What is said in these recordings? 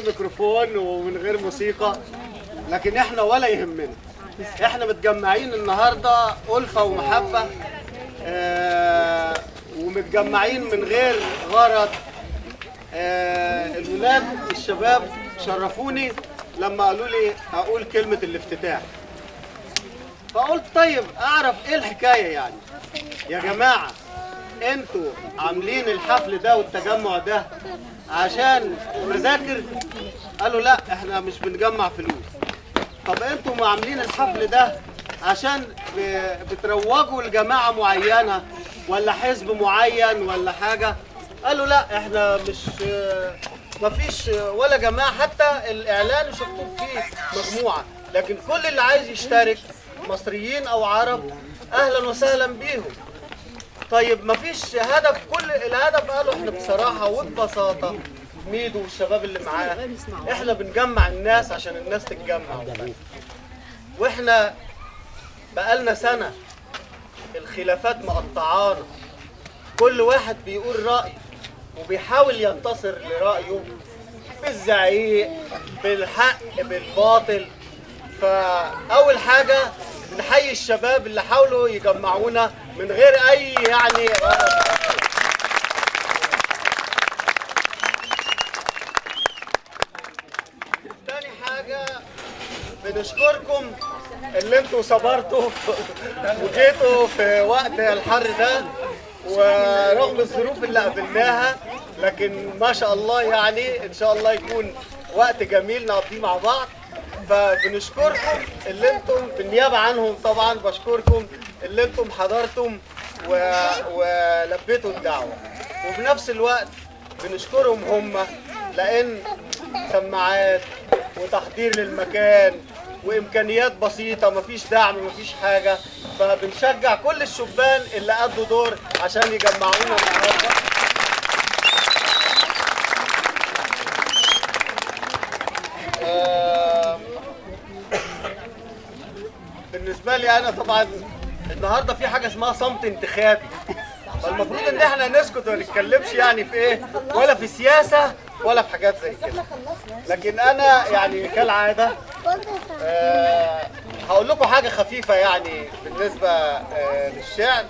غير ميكروفون ومن غير موسيقى، لكن احنا ولا يهمنا. احنا متجمعين النهارده ألفة ومحبة، ومتجمعين من غير غرض. الولاد الشباب شرفوني لما قالوا لي اقول كلمة الافتتاح، فقلت طيب اعرف ايه الحكاية يعني. يا جماعة انتوا عاملين الحفل ده والتجمع ده عشان مذاكر؟ قالوا لا احنا مش بنجمع فلوس. طب انتوا عاملين الحفل ده عشان بتروجوا لجماعة معينة ولا حزب معين ولا حاجة؟ قالوا لا احنا مش مفيش ولا جماعة، حتى الاعلان شفتوه فيه مجموعة، لكن كل اللي عايز يشترك مصريين او عرب اهلا وسهلا بيهم. طيب مفيش هدف؟ كل الهدف قالوا احنا بصراحة وببساطة ميدو والشباب اللي معاه احنا بنجمع الناس عشان الناس تتجمع، واحنا بقالنا سنة الخلافات مقطعانا، كل واحد بيقول رأي وبيحاول ينتصر لرأيه بالزعيق بالحق بالباطل. فأول حاجة بنحيي الشباب اللي حاولوا يجمعونا من غير أي يعني تاني حاجة بنشكركم اللي انتوا صبرتوا وجيتوا في وقت الحر ده ورغم الظروف اللي قابلناها، لكن ما شاء الله يعني ان شاء الله يكون وقت جميل نقضيه مع بعض. فبنشكركم اللي انتم بالنيابه عنهم طبعا بشكركم اللي انتم حضرتم ولبيتوا الدعوه، وبنفس الوقت بنشكرهم هم لان سماعات وتحضير للمكان وامكانيات بسيطه، مفيش دعم مفيش حاجه. فبنشجع كل الشبان اللي قدوا دور عشان يجمعونا النهارده. بالنسبه لي انا طبعا النهارده في حاجه اسمها صمت انتخابي، فالمفروض ان احنا نسكت وما نتكلمش يعني في ايه، ولا في سياسه ولا في حاجات زي كده. لكن انا يعني كالعاده هقول لكم حاجه خفيفه يعني بالنسبه للشعر.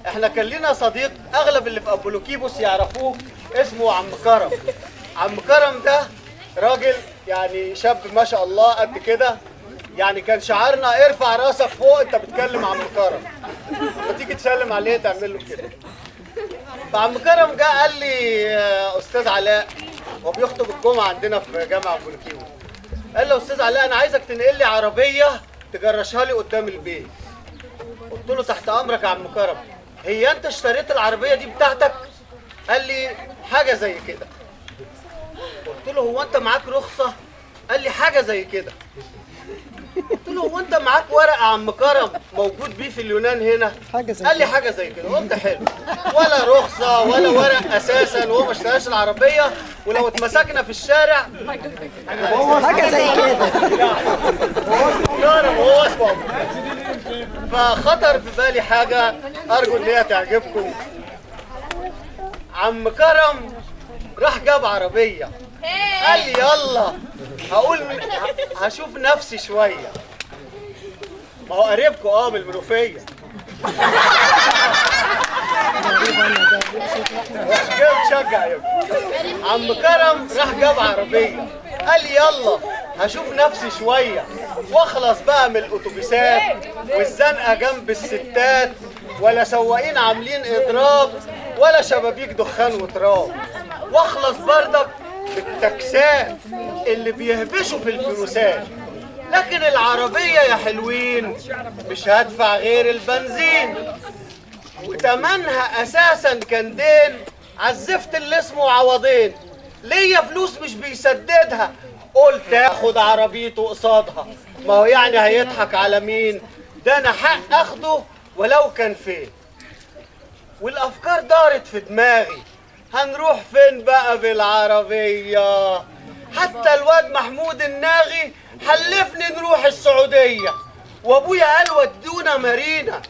احنا كان لنا صديق اغلب اللي في ابولوكيبوس يعرفوه اسمه عم كرم. عم كرم ده راجل يعني شاب ما شاء الله قد كده، يعني كان شعارنا ارفع راسك فوق انت بتكلم عم كرم، لما تيجي تسلم عليه تعمل له كده. فعم كرم جه قال لي استاذ علاء، هو بيخطب الجمعه عندنا في جامع ابولوكيبوس، قال له استاذ علاء انا عايزك تنقل لي عربيه تجرشها لي قدام البيت. قلت له تحت امرك يا عم كرم، هي انت اشتريت العربيه دي بتاعتك؟ قال لي حاجه زي كده. قلت له هو انت معاك رخصه؟ قال لي حاجه زي كده. قلت له هو انت معاك ورق يا عم كرم موجود بيه في اليونان هنا؟ قال لي حاجه زي كده. قلت حلو، ولا رخصه ولا ورق اساسا، وهو ما اشتراش العربيه، ولو اتمسكنا في الشارع حاجه زي كده. هو اسمه كرم وهو اسمه. فخطر في بالي حاجه ارجو ان هي تعجبكم. عم كرم راح جاب عربيه، قال لي يلا هقول هشوف نفسي شويه. ما هو قريبكم من المنوفيه، مش كده تشجع يا ابني. عم كرم راح جاب عربيه، قال لي يلا هشوف نفسي شويه واخلص بقى من الاتوبيسات والزنقه جنب الستات، ولا سواقين عاملين اضراب ولا شبابيك دخان وتراب، واخلص بردك بالتاكسات اللي بيهبشوا في الفلوسات. لكن العربية يا حلوين مش هدفع غير البنزين، وتمنها اساسا كان دين عالزفت اللي اسمه عوضين، ليا فلوس مش بيسددها، قلت اخد عربيته قصادها. ما هو يعني هيضحك على مين؟ ده انا حق اخده ولو كان فين. والافكار دارت في دماغي، هنروح فين بقى بالعربية؟ حتى الواد محمود الناغي حلفني نروح السعودية، وابويا قال ودونا مارينا،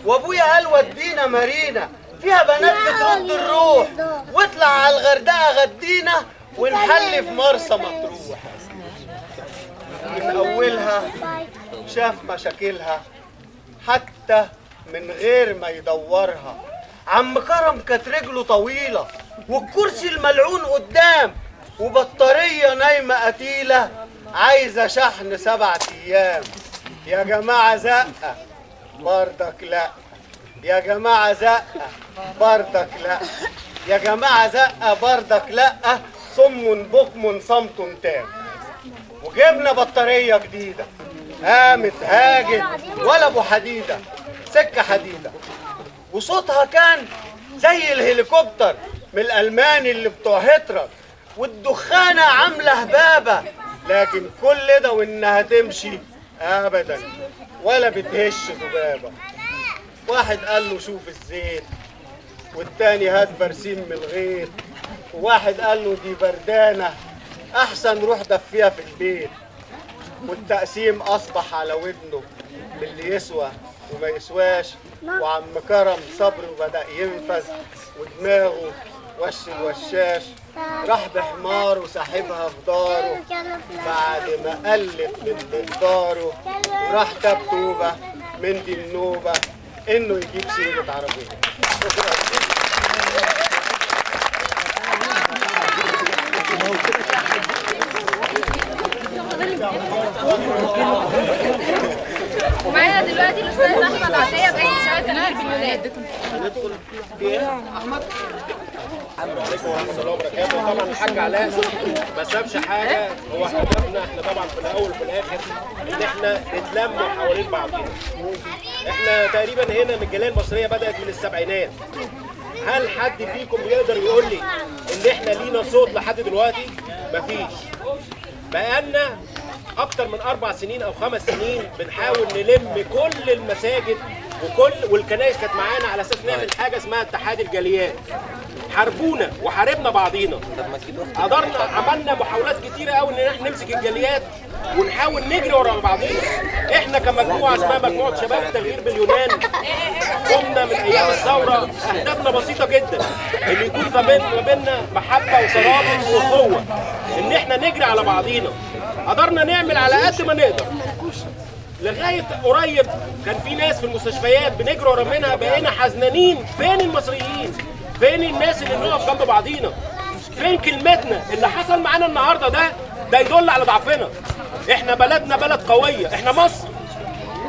وابويا قال ودينا مارينا فيها بنات بترد الروح، واطلع على الغردقة غدينا ونحل في مرسى مطروح. من أولها شاف مشاكلها حتى من غير ما يدورها. عم كرم كانت رجله طويلة والكرسي الملعون قدام، وبطارية نايمة قتيلة عايزة شحن 7 أيام. يا جماعة زقة بردك لا، يا جماعة زقة بردك لا، يا جماعة زقة بردك لا، صم بكم صمت تام. وجبنا بطارية جديدة قامت هاجت ولا ابو حديدة، سكة حديدة، وصوتها كان زي الهليكوبتر من الألماني اللي بتوع هتلر، والدخانة عاملة هبابة، لكن كل ده وإنها تمشي أبدا ولا بتهش ذبابة. واحد قال له شوف الزيت، والتاني هات برسيم من الغيط، وواحد قال له دي بردانة أحسن روح دفيها في البيت. والتقسيم أصبح على ودنه باللي يسوى وما يسواش، وعم كرم صبره بدأ ينفذ، ودماغه وش الوشاش راح بحماره ساحبها في داره بعد ما قلت من مقداره، وراح تاب توبة من دي النوبة إنه يجيب سيرة عربية. ومعانا دلوقتي الاستاذ احمد عطيه باي شهاده تنقل بالولاد. هندخل فيها احمد. عليكم ورحمه الله وبركاته. طبعا الحاج علاء ما سابش حاجه، هو هدفنا احنا طبعا في الاول وفي الاخر ان احنا نتلم حوالين بعضنا. احنا تقريبا هنا من الجاليه المصريه بدات من السبعينات. هل حد فيكم يقدر يقول لي ان احنا لينا صوت لحد دلوقتي؟ مفيش. بقالنا اكتر من 4 سنين او 5 سنين بنحاول نلم كل المساجد والكنائس كانت معانا على اساس نعمل حاجه اسمها اتحاد الجاليات. حاربونا وحاربنا بعضينا. عملنا محاولات كتيره قوي ان احنا نمسك الجاليات ونحاول نجري ورا بعضينا. احنا كمجموعه اسمها مجموعه شباب التغيير باليونان قمنا من ايام الثوره اهدافنا بسيطه جدا، ان يكون ما بيننا محبه وترابط واخوه، ان احنا نجري على بعضينا. قدرنا نعمل على قد ما نقدر. لغايه قريب كان في ناس في المستشفيات بنجري ورا منها، بقينا حزنانين. فين المصريين؟ فين الناس اللي نقف جنب بعضينا؟ فين كلمتنا؟ اللي حصل معانا النهارده ده يدل على ضعفنا. احنا بلدنا بلد قويه، احنا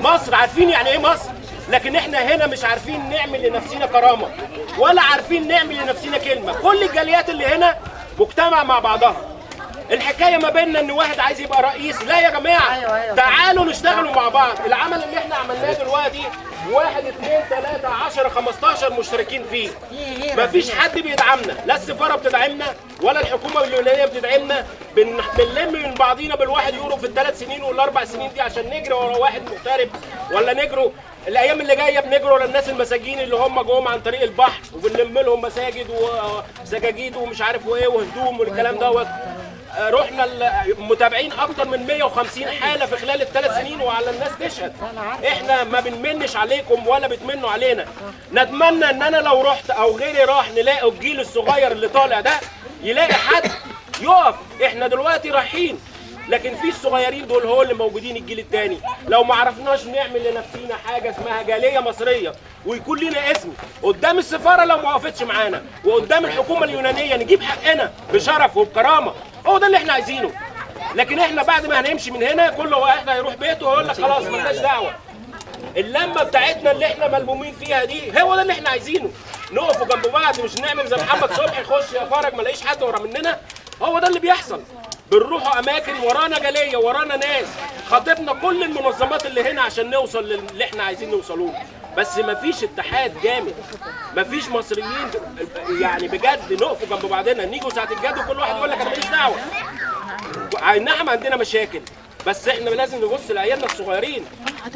مصر عارفين يعني ايه مصر، لكن احنا هنا مش عارفين نعمل لنفسنا كرامه ولا عارفين نعمل لنفسنا كلمه. كل الجاليات اللي هنا مجتمع مع بعضها. الحكايه ما بيننا ان واحد عايز يبقى رئيس، لا يا جماعه تعالوا نشتغلوا مع بعض. العمل اللي احنا عملناه دلوقتي 1 2 3 10 15 مشتركين فيه. مفيش حد بيدعمنا، لا السفاره بتدعمنا ولا الحكومه اليونانيه بتدعمنا. بنلم من بعضينا بالواحد يورو في ال3 سنين وال4 سنين دي عشان نجري ورا واحد مغترب، ولا نجروا الايام اللي جايه بنجروا ورا الناس المساجين اللي هم جوهم عن طريق البحر، وبنلم لهم مساجد وسجاجيد ومش عارف وايه وهدوم والكلام دوت. رحنا متابعين اكتر من 150 حاله في خلال ال3 سنين، وعلى الناس تشهد. احنا ما بنمنش عليكم ولا بتمنوا علينا. نتمنى ان انا لو رحت او غيري راح نلاقي الجيل الصغير اللي طالع ده يلاقي حد يقف. احنا دلوقتي رايحين، لكن في الصغيرين دول هو اللي موجودين الجيل الثاني. لو ما عرفناش نعمل لنفسينا حاجه اسمها جاليه مصريه ويكون لنا اسم قدام السفاره لو ما وقفتش معانا، وقدام الحكومه اليونانيه نجيب حقنا بشرف وبكرامه، هو ده اللي احنا عايزينه. لكن احنا بعد ما هنمشي من هنا كل واحد هيروح بيته ويقول لك خلاص مالناش دعوه. اللمه بتاعتنا اللي احنا ملمومين فيها دي هو ده اللي احنا عايزينه. نقفوا جنب بعض، مش نعمل زي محمد صبحي يخش يفرج ما لاقيش حد ورا مننا. هو ده اللي بيحصل. بنروحوا اماكن ورانا جاليه، ورانا ناس، خاطبنا كل المنظمات اللي هنا عشان نوصل للي احنا عايزين نوصلوه. بس مفيش اتحاد جامد، مفيش مصريين يعني بجد نقفوا جنب بعضنا. نيجوا ساعه الجد وكل واحد يقول لك انا ماليش دعوه. نعم عندنا مشاكل، بس احنا لازم نبص لعيالنا الصغيرين.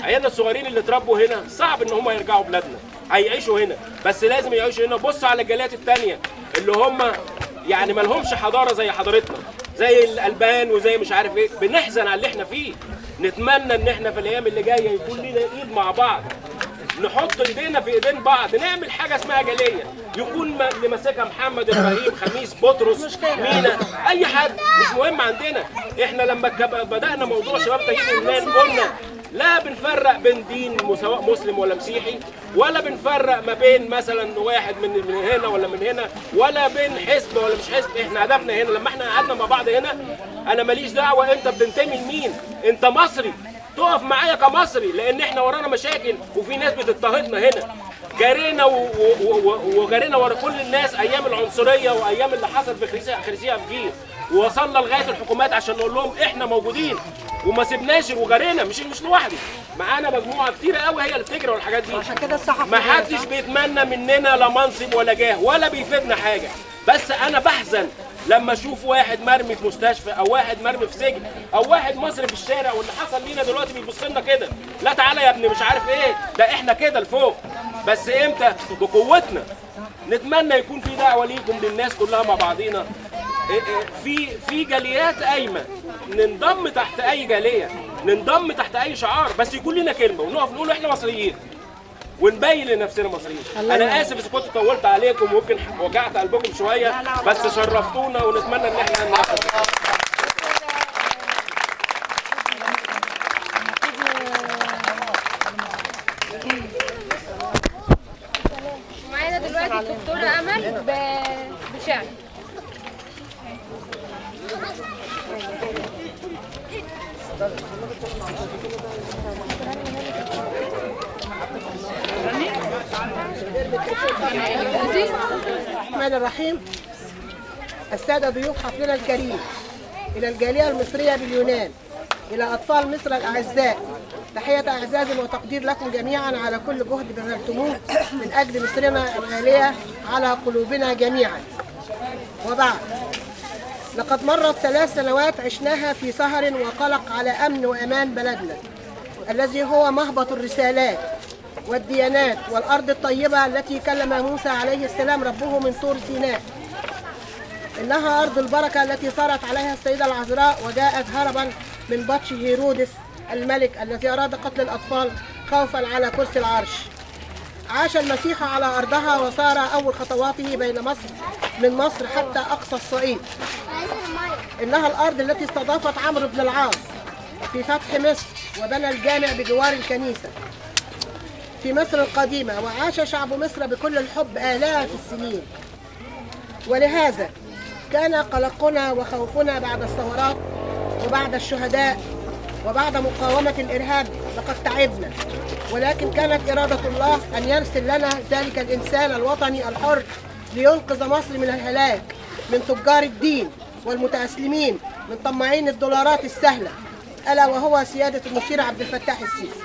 عيالنا الصغيرين اللي اتربوا هنا صعب ان هم يرجعوا بلادنا، هيعيشوا هنا بس لازم يعيشوا هنا. بص على الجاليات الثانيه اللي هم يعني ما لهمش حضاره زي حضارتنا، زي الالبان وزي مش عارف ايه. بنحزن على اللي احنا فيه. نتمنى ان احنا في الايام اللي جايه يكون لنا ايد مع بعض، نحط ايدينا في ايدين بعض، نعمل حاجه اسمها جاليه. يكون اللي ماسكها محمد ابراهيم خميس بطرس مينا اي حد مش مهم عندنا. احنا لما بدانا موضوع شباب تغيير اللبنان قلنا لا بنفرق بين دين سواء مسلم ولا مسيحي، ولا بنفرق ما بين مثلا واحد من هنا ولا من هنا، ولا بين حزب ولا مش حزب. احنا هدفنا هنا لما احنا قعدنا مع بعض هنا، انا ماليش دعوه انت بتنتمي لمين، انت مصري تقف معايا كمصري، لان احنا ورانا مشاكل وفي ناس بتضطهدنا هنا. جرينا وجرينا ورا كل الناس ايام العنصريه وايام اللي حصل في خريسيه افجير، ووصلنا لغايه الحكومات عشان نقول لهم احنا موجودين وما سيبناش وجرينا. مش لوحدي، معانا مجموعه كتيره قوي هي اللي بتجري والحاجات دي. عشان كده الصحفي ما حدش بيتمنى مننا لا منصب ولا جاه ولا بيفيدنا حاجه، بس انا بحزن لما اشوف واحد مرمي في مستشفى او واحد مرمي في سجن او واحد مصري في الشارع، واللي حصل لينا دلوقتي بيبص لنا كده، لا تعالى يا ابني مش عارف ايه، ده احنا كده لفوق. بس امتى؟ بقوتنا. نتمنى يكون في دعوه ليكم للناس كلها مع بعضينا، في جاليات قايمه، ننضم تحت اي جاليه، ننضم تحت اي شعار، بس يكون لنا كلمه ونقف نقول احنا مصريين ونبين لنفسنا مصريين. انا اسف اذا كنت طولت عليكم وممكن وجعت قلبكم شويه، بس شرفتونا ونتمنى ان احنا ننفذ. معانا دلوقتي الدكتورة أمل بشعر. الرحمن الرحيم. السادة ضيوف حفلنا الكريم، إلى الجالية المصرية باليونان، إلى أطفال مصر الأعزاء، تحية إعزاز وتقدير لكم جميعا على كل جهد بذلتموه من أجل مصرنا الغالية على قلوبنا جميعا. وبعد، لقد مرت 3 سنوات عشناها في سهر وقلق على أمن وأمان بلدنا الذي هو مهبط الرسالات والديانات والأرض الطيبة التي كلم موسى عليه السلام ربه من طور سيناء. إنها أرض البركة التي صارت عليها السيدة العذراء وجاءت هربا من بطش هيرودس الملك الذي أراد قتل الأطفال خوفا على كرسي العرش. عاش المسيح على أرضها وصار أول خطواته بين مصر من مصر حتى أقصى الصعيد. إنها الأرض التي استضافت عمرو بن العاص في فتح مصر وبنى الجامع بجوار الكنيسة في مصر القديمة، وعاش شعب مصر بكل الحب آلاف السنين. ولهذا كان قلقنا وخوفنا بعد الثورات وبعد الشهداء وبعد مقاومة الإرهاب لقد تعبنا، ولكن كانت إرادة الله أن يرسل لنا ذلك الإنسان الوطني الحر لينقذ مصر من الهلاك، من تجار الدين والمتأسلمين، من طماعين الدولارات السهلة، ألا وهو سيادة المشير عبد الفتاح السيسي.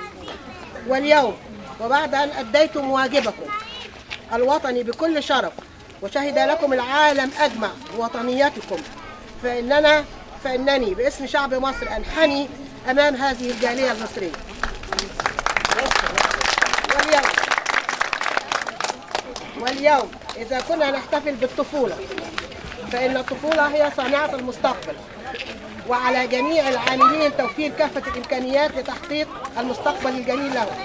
واليوم وبعد أن أديتم واجبكم الوطني بكل شرف وشهد لكم العالم أجمع بوطنيتكم، فإنني باسم شعب مصر أنحني أمام هذه الجالية المصرية. واليوم إذا كنا نحتفل بالطفولة، فإن الطفولة هي صانعة المستقبل، وعلى جميع العاملين توفير كافة الإمكانيات لتحقيق المستقبل الجميل لهم.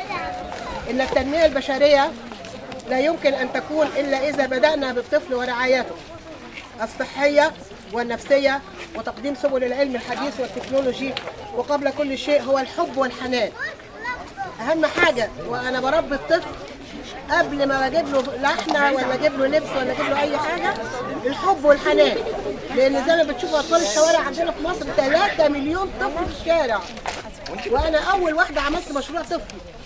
إن التنمية البشرية لا يمكن أن تكون إلا إذا بدأنا بالطفل ورعايته الصحية والنفسية وتقديم سبل العلم الحديث والتكنولوجي، وقبل كل شيء هو الحب والحنان. أهم حاجة وأنا بربي الطفل قبل ما أجيب له لحمة ولا أجيب له لبس ولا أجيب له أي حاجة، الحب والحنان. لأن زي ما بتشوفوا أطفال الشوارع عندنا في مصر 3 مليون طفل في الشارع، وأنا أول واحدة عملت مشروع طفل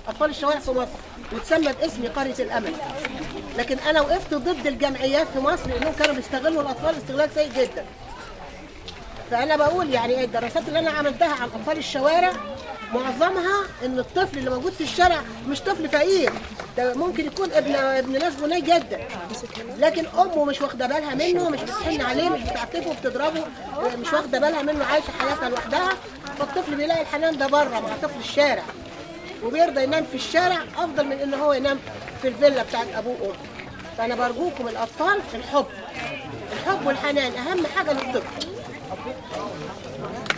أطفال الشوارع في مصر وتسمى باسمي قرية الأمل. لكن أنا وقفت ضد الجمعيات في مصر لأنهم كانوا بيستغلوا الأطفال استغلال سيء جدا. فأنا بقول يعني الدراسات اللي أنا عملتها عن أطفال الشوارع معظمها إن الطفل اللي موجود في الشارع مش طفل فقير، ده ممكن يكون ابن ناس غني جدا، لكن أمه مش واخدة بالها منه، مش بتحن عليه، مش بتعتفه وبتضربه، مش واخدة بالها منه، عايشة حياتها لوحدها. فالطفل بيلاقي الحنان ده بره مع طفل الشارع، وبيرضى ينام في الشارع أفضل من إن هو ينام في الفيلا بتاعت أبوه وأمه. فأنا برجوكم الأطفال في الحب والحنان أهم حاجة للطفل.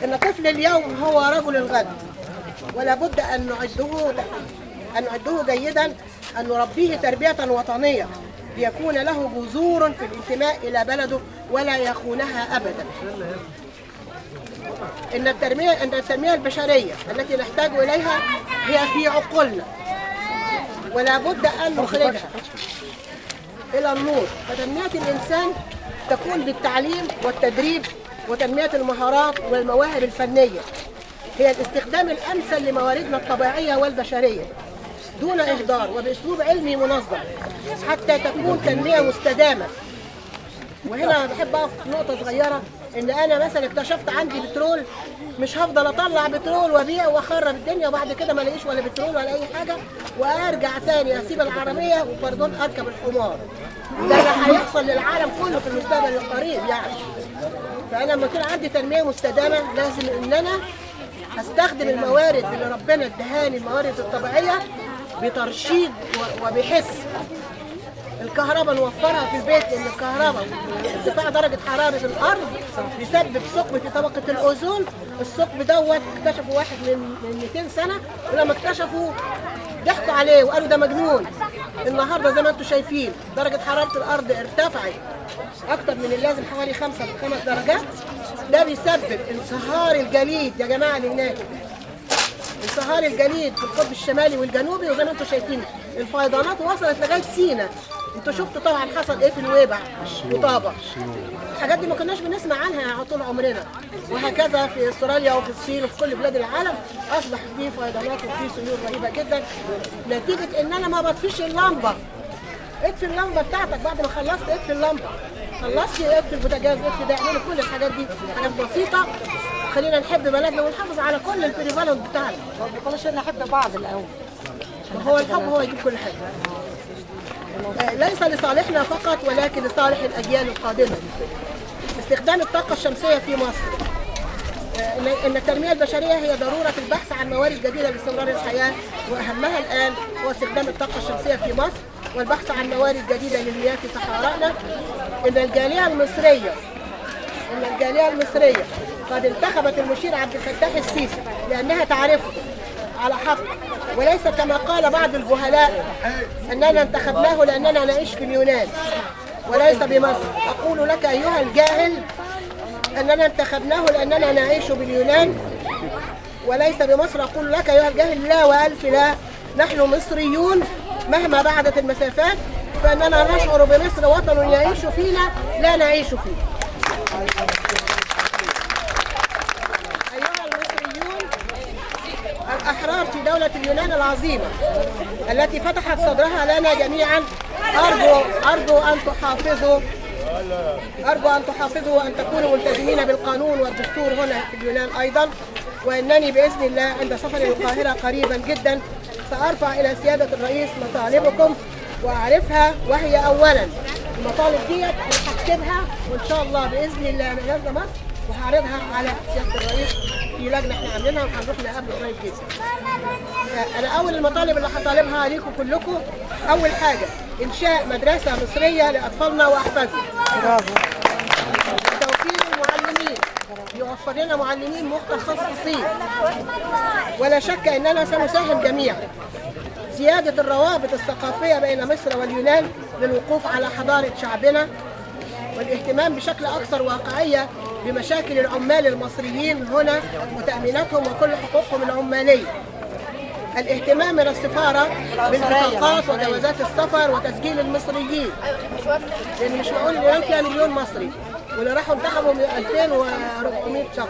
إن طفل اليوم هو رجل الغد، ولا بد أن نعده جيدا، أن نربيه تربية وطنية ليكون له جذور في الانتماء إلى بلده ولا يخونها أبدا. إن التنمية البشرية التي نحتاج إليها هي في عقولنا، ولا بد أن نخرجها إلى النور. فتنمية الإنسان تكون بالتعليم والتدريب وتنمية المهارات والمواهب الفنية، هي الاستخدام الأمثل لمواردنا الطبيعية والبشرية دون إهدار وبأسلوب علمي منظم حتى تكون تنمية مستدامة. وهنا بحب أقف في نقطة صغيرة، إن أنا مثلا اكتشفت عندي بترول، مش هفضل أطلع بترول وأبيع وأخرب الدنيا وبعد كده ما الاقيش ولا بترول ولا أي حاجة وأرجع تاني أسيب العربية وبردون أركب الحمار. ده اللي هيحصل للعالم كله في المستقبل القريب يعني. فأنا لما يكون عندي تنمية مستدامة لازم إن أنا أستخدم الموارد اللي ربنا ادهاني، الموارد الطبيعية، بترشيد وبحس. الكهرباء نوفرها في البيت، لان الكهرباء ارتفاع درجه حراره الارض بيسبب ثقب في طبقه الاوزون. الثقب دوت اكتشفوا واحد من 200 سنه، ولما اكتشفوا ضحكوا عليه وقالوا ده مجنون. النهارده زي ما انتم شايفين درجه حراره الارض ارتفعت اكتر من اللازم حوالي 5 درجات. ده بيسبب انصهار الجليد يا جماعه اللي هناك، انصهار الجليد في القطب الشمالي والجنوبي. وزي ما انتم شايفين الفيضانات وصلت لغايه سينا. انتوا شفتوا طبعا حصل ايه في نويبع وطابا. الحاجات دي ما كناش بنسمع عنها طول عمرنا، وهكذا في استراليا وفي الصين وفي كل بلاد العالم اصبح في فيضانات وفي سيول رهيبه جدا نتيجه ان انا ما بطفيش اللمبه. اطفي اللمبه بتاعتك بعد ما خلصت، اطفي اللمبه، خلصت اطفي البوتاجاز، اطفي ده. اعملوا كل الحاجات دي، حاجات بسيطه. خلينا نحب بلدنا ونحافظ على كل البريفالنت بتاعنا. ما بنقولش نحب بعض الاول، هو الحب هو يجيب كل حاجه. ليس لصالحنا فقط ولكن لصالح الأجيال القادمة. استخدام الطاقة الشمسية في مصر. إن التنمية البشرية هي ضرورة البحث عن موارد جديدة لاستمرار الحياة، وأهمها الآن هو استخدام الطاقة الشمسية في مصر والبحث عن موارد جديدة للمياه في صحارائنا. إن الجالية المصرية قد انتخبت المشير عبد الفتاح السيسي لأنها تعرفه على حق، وليس كما قال بعض الجهلاء أننا انتخبناه لأننا نعيش في اليونان وليس بمصر. أقول لك أيها الجاهل أننا انتخبناه لأننا نعيش باليونان وليس بمصر. أقول لك أيها الجاهل لا وألف لا، نحن مصريون مهما بعدت المسافات، فإننا نشعر بمصر وطن يعيش فينا لا نعيش فيه. الأحرار في دولة اليونان العظيمة التي فتحت صدرها لنا جميعا، أرجو أن تحافظوا وأن تكونوا ملتزمين بالقانون والدستور هنا في اليونان أيضا. وإنني بإذن الله عند سفري للقاهرة قريبا جدا سأرفع إلى سيادة الرئيس مطالبكم وأعرفها، وهي أولا المطالب ديت أنا هكتبها وإن شاء الله بإذن الله أنا نازلة مصر وهعرضها على سيادة الرئيس في لجنة احنا عاملينها وهنروح نقابله قريب جدا. أنا أول المطالب اللي هطالبها عليكم كلكم، أول حاجة إنشاء مدرسة مصرية لأطفالنا وأحفادنا. توفير المعلمين، يوفر لنا معلمين متخصصين، ولا شك أننا سنساهم جميعا. زيادة الروابط الثقافية بين مصر واليونان للوقوف على حضارة شعبنا، والاهتمام بشكل أكثر واقعية بمشاكل العمال المصريين هنا وتأميناتهم وكل حقوقهم العمالية. الاهتمام من السفارة بالبطاقات وجوازات السفر وتسجيل المصريين، لأن مش معقول اليونان فيها مليون مصري واللي راحوا انتخبوا 2400 شخص،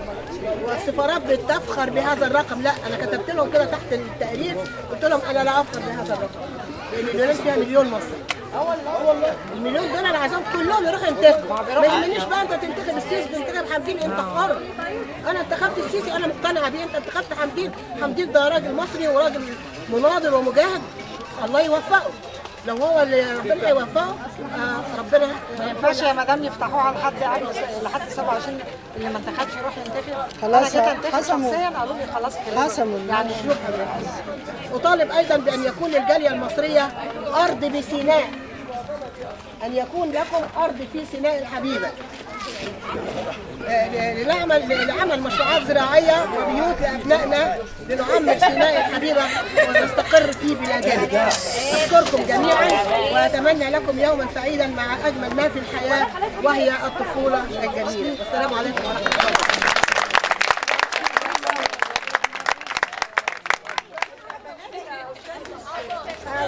والسفارات بتفخر بهذا الرقم. لا، أنا كتبت لهم كده تحت التقرير، قلت لهم أنا لا أفخر بهذا الرقم، لأن اليونان فيها مليون مصري. والله المليون دول انا عايزاهم كلهم يروحوا ينتخبوا. ما يهمنيش بقى انت تنتخب السيسي تنتخب حمدين، انت حر. انا انتخبت السيسي انا مقتنعه بيه، انت انتخبت حمدين ده راجل مصري وراجل مناضل ومجاهد، الله يوفقه. لو هو اللي ربنا يوفقه ربنا. ما ينفعش يا مدام يفتحوه على حد لحد 27 اللي ما انتخبش يروح ينتخب. خلاص انا جيت انتخب شخصيا قالوا لي خلاص كده يعني. اطالب ايضا بان يكون للجاليه المصريه ارض بسيناء، ان يكون لكم ارض في سيناء الحبيبه لعمل مشروعات زراعيه وبيوت لابنائنا لنعمر سيناء الحبيبة ونستقر في بلادنا. أشكركم جميعا وأتمنى لكم يوما سعيدا مع أجمل ما في الحياة وهي الطفولة الجميلة. والسلام عليكم ورحمة الله وبركاته.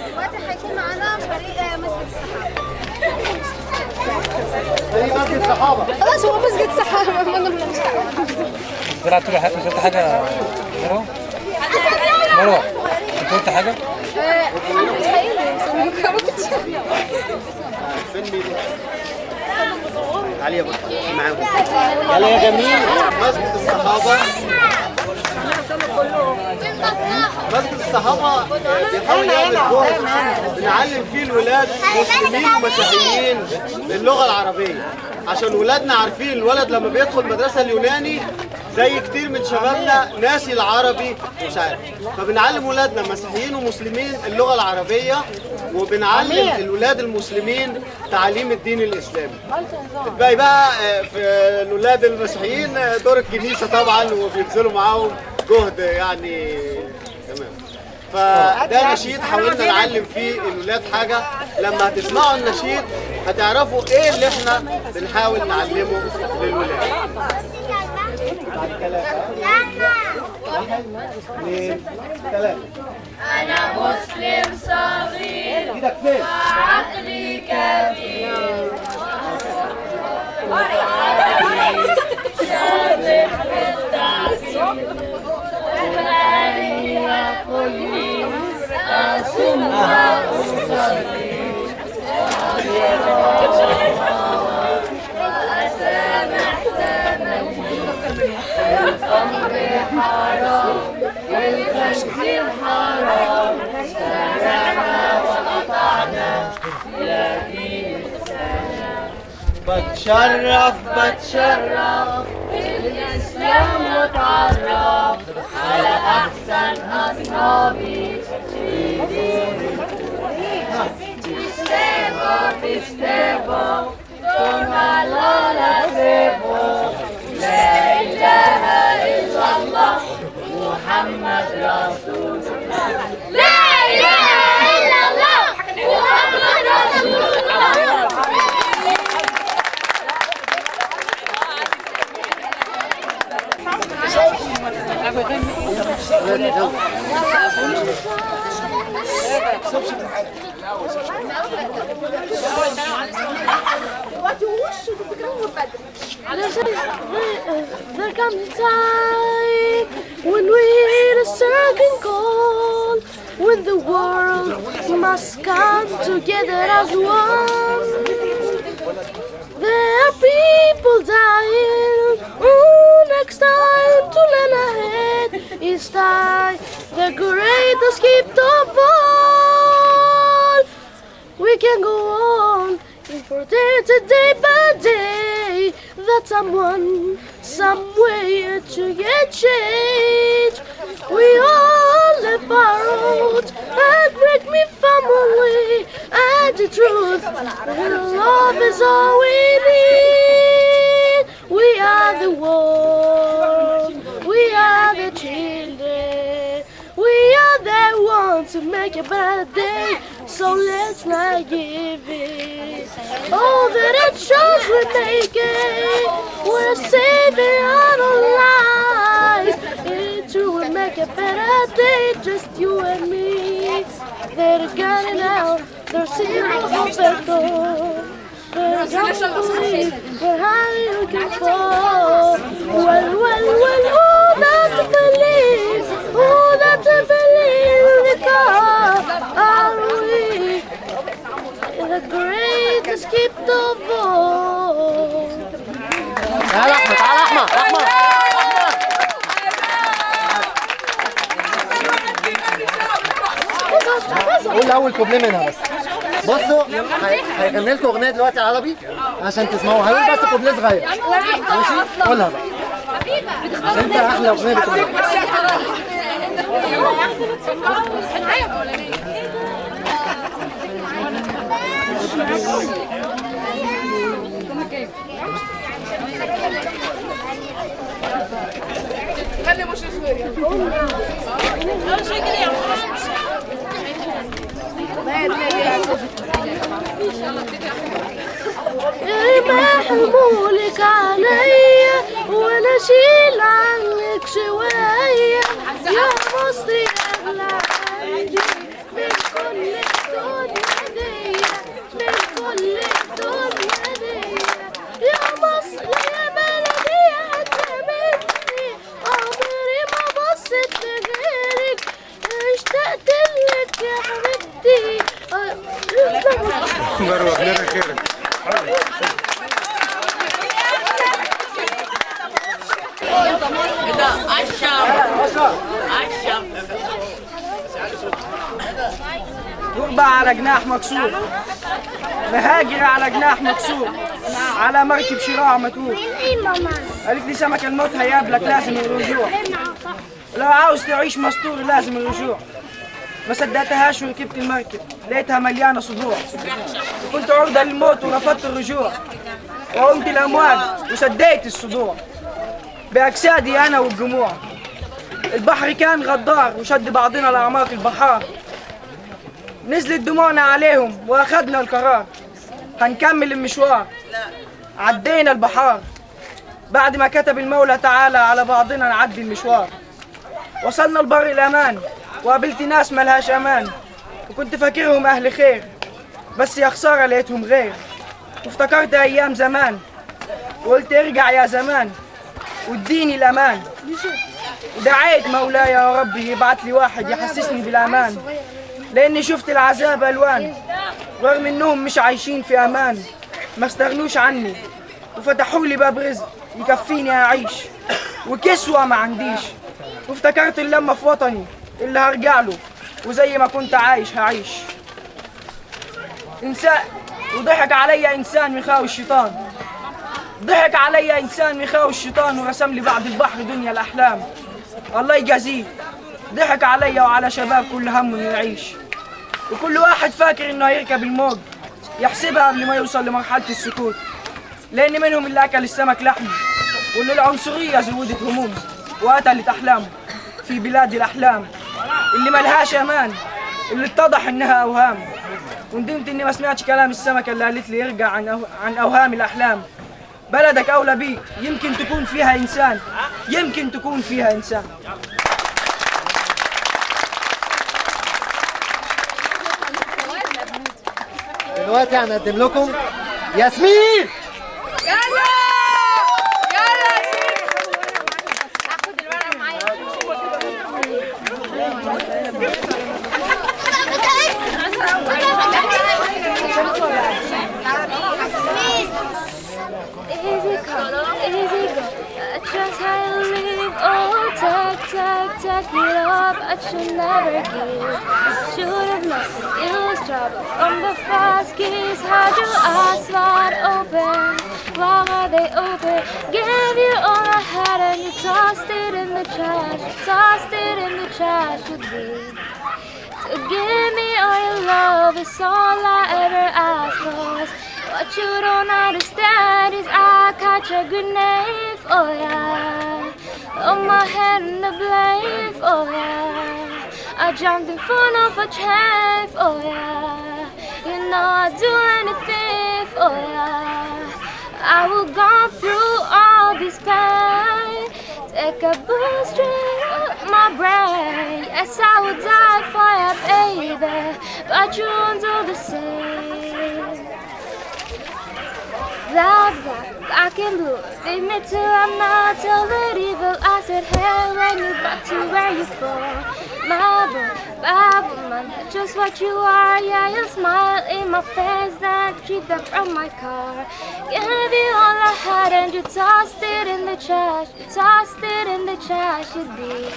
دلوقتي هيكون معانا فريق مسجد الصحابة. فريق مسجد الصحابة. خلاص هو مسجد الصحابة. طلعت طول حياتك مش قلت حاجة غيره؟ مروة انت قلت حاجة؟ تعالي يا بطل معاهم. يلا يا جميل. مسجد الصحابة. مسجد الصحابة بيحاول يعمل جهد بنعلم فيه الولاد مسلمين ومسيحيين اللغة العربية، عشان ولادنا عارفين الولد لما بيدخل مدرسة اليوناني زي كتير من شبابنا ناسي العربي مش عارف، فبنعلم ولادنا مسيحيين ومسلمين اللغة العربية، وبنعلم الولاد المسلمين تعليم الدين الإسلامي. الباقي بقى في الولاد المسيحيين دور الكنيسة طبعا، وبيبذلوا معاهم جهد يعني تمام. فده نشيد حاولنا نعلم فيه الولاد حاجة، لما هتسمعوا النشيد هتعرفوا ايه اللي احنا بنحاول نعلمه للولاد. أنا مسلم صغير وعقلي كبير شابك في التعصيب وغالي يقولي أصوم وأصلي وأسامح تمني الأمر حرام والخنزير حرام سمعنا وأطعنا يا دين السلام. بتشرف بالإسلام واتعرف على أحسن أصحابي في ديني. تستيبو ثم لا تسيبو لا إله إلا الله محمد رسول الله. لا إله إلا الله محمد رسول الله. There comes a time when we hear a certain call, when the world must come together as one. There are people dying. Next time to learn ahead is time the greatest gift of all. We can go on important day by day, that someone, somewhere to get change. We all live borrowed and break me family, and the truth, love is all we need. We are the world, we are the children, we are the ones to make a better day. So let's not give it. All that it shows we're making, we're saving our lives. It will make a better day, just you and me. They're getting out, they're seeing Roberto. They're going they're highly looking for. Well, who doesn't believe? Who doesn't believe in God? Are we the greatest gift of all? تعال احمد، قول اول كوبليه منها بس. بصوا هيغني لكم اغنيه دلوقتي عربي عشان تسمعوها، هقول بس كوبليه صغير ماشي؟ قولها بقى عشان انت احلى اغنيه بتقولها. ما حمولك عليا ولا شيل عنك شوية يا مصري أغلى عندي من كل الدنيا دي، من كل الدنيا دي يا مصر يا بلدي عجبتني، عمري ما بصيت لغيرك، اشتقت لك يا حبيبتي. مروة خيرك خيرك. غربة على جناح مكسور، مهاجر على جناح مكسور، على مركب شراع متروك. قالت لي سمك الموت هيقابلك لازم الرجوع، لو عاوز تعيش مستور لازم الرجوع. ما صدقتهاش وركبت المركب لقيتها مليانة صدوع، كنت عرضة للموت ورفضت الرجوع، وقمت الأمواج وسديت الصدوع بأجسادي أنا والجموع. البحر كان غدار وشد بعضنا لأعماق البحار، نزلت دموعنا عليهم واخدنا القرار، هنكمل المشوار. عدينا البحار بعد ما كتب المولى تعالى على بعضنا نعدي المشوار. وصلنا لبر الأمان وقابلت ناس ملهاش أمان، وكنت فاكرهم أهل خير بس يا خسارة لقيتهم غير. وافتكرت أيام زمان وقلت ارجع يا زمان واديني الأمان، ودعيت مولاي يا ربي يبعت لي واحد يحسسني بالأمان، لأني شفت العذاب ألوان، رغم إنهم مش عايشين في أمان ما استغنوش عني، وفتحوا لي باب رزق يكفيني أعيش، وكسوة ما عنديش. وافتكرت اللمة في وطني اللي هرجع له، وزي ما كنت عايش هعيش. إنسان وضحك عليا إنسان مخاوي الشيطان، ضحك عليا إنسان مخاوي الشيطان، ورسم لي بعد البحر دنيا الأحلام. الله يجازيه، ضحك عليا وعلى شباب كل همه إنه يعيش، وكل واحد فاكر إنه هيركب الموج يحسبها قبل ما يوصل لمرحلة السكوت، لأن منهم اللي أكل السمك لحمه، واللي العنصرية زودت همومه وقتلت أحلامه في بلاد الأحلام اللي ملهاش أمان، اللي اتضح إنها أوهام. وندمت إني ما سمعتش كلام السمكة اللي قالت لي ارجع عن أوهام الأحلام. بلدك أولى بيك، يمكن تكون فيها إنسان، يمكن تكون فيها إنسان. دلوقتي هنقدم لكم ياسمين. يلا يلا هاخد الورقه معايا. Easy come, easy go. Just how you live. Oh, take it up. I should never give. Should've known it was trouble from the first kiss. Had your eyes wide open. Why are they open? Gave you all I had and you tossed it in the trash. Tossed it in the trash. You did. So give me all your love. It's all I ever ask for. What you don't understand is I catch a grenade, oh yeah. On my head in the blade, oh yeah. I jumped in front of a trap, oh yeah. You know I'd do anything, oh yeah. I will go through all this pain, take a bullet straight up my brain. Yes, I would die for you, baby, but you won't do the same. Black, black and blue, leave me till I'm not till the evil. I said, hey, when you back to where you from. My boy, bad woman, just what you are. Yeah, you smile in my face, then treat them from my car. Gave you all I had and you tossed it in the trash. You tossed it in the trash, you did.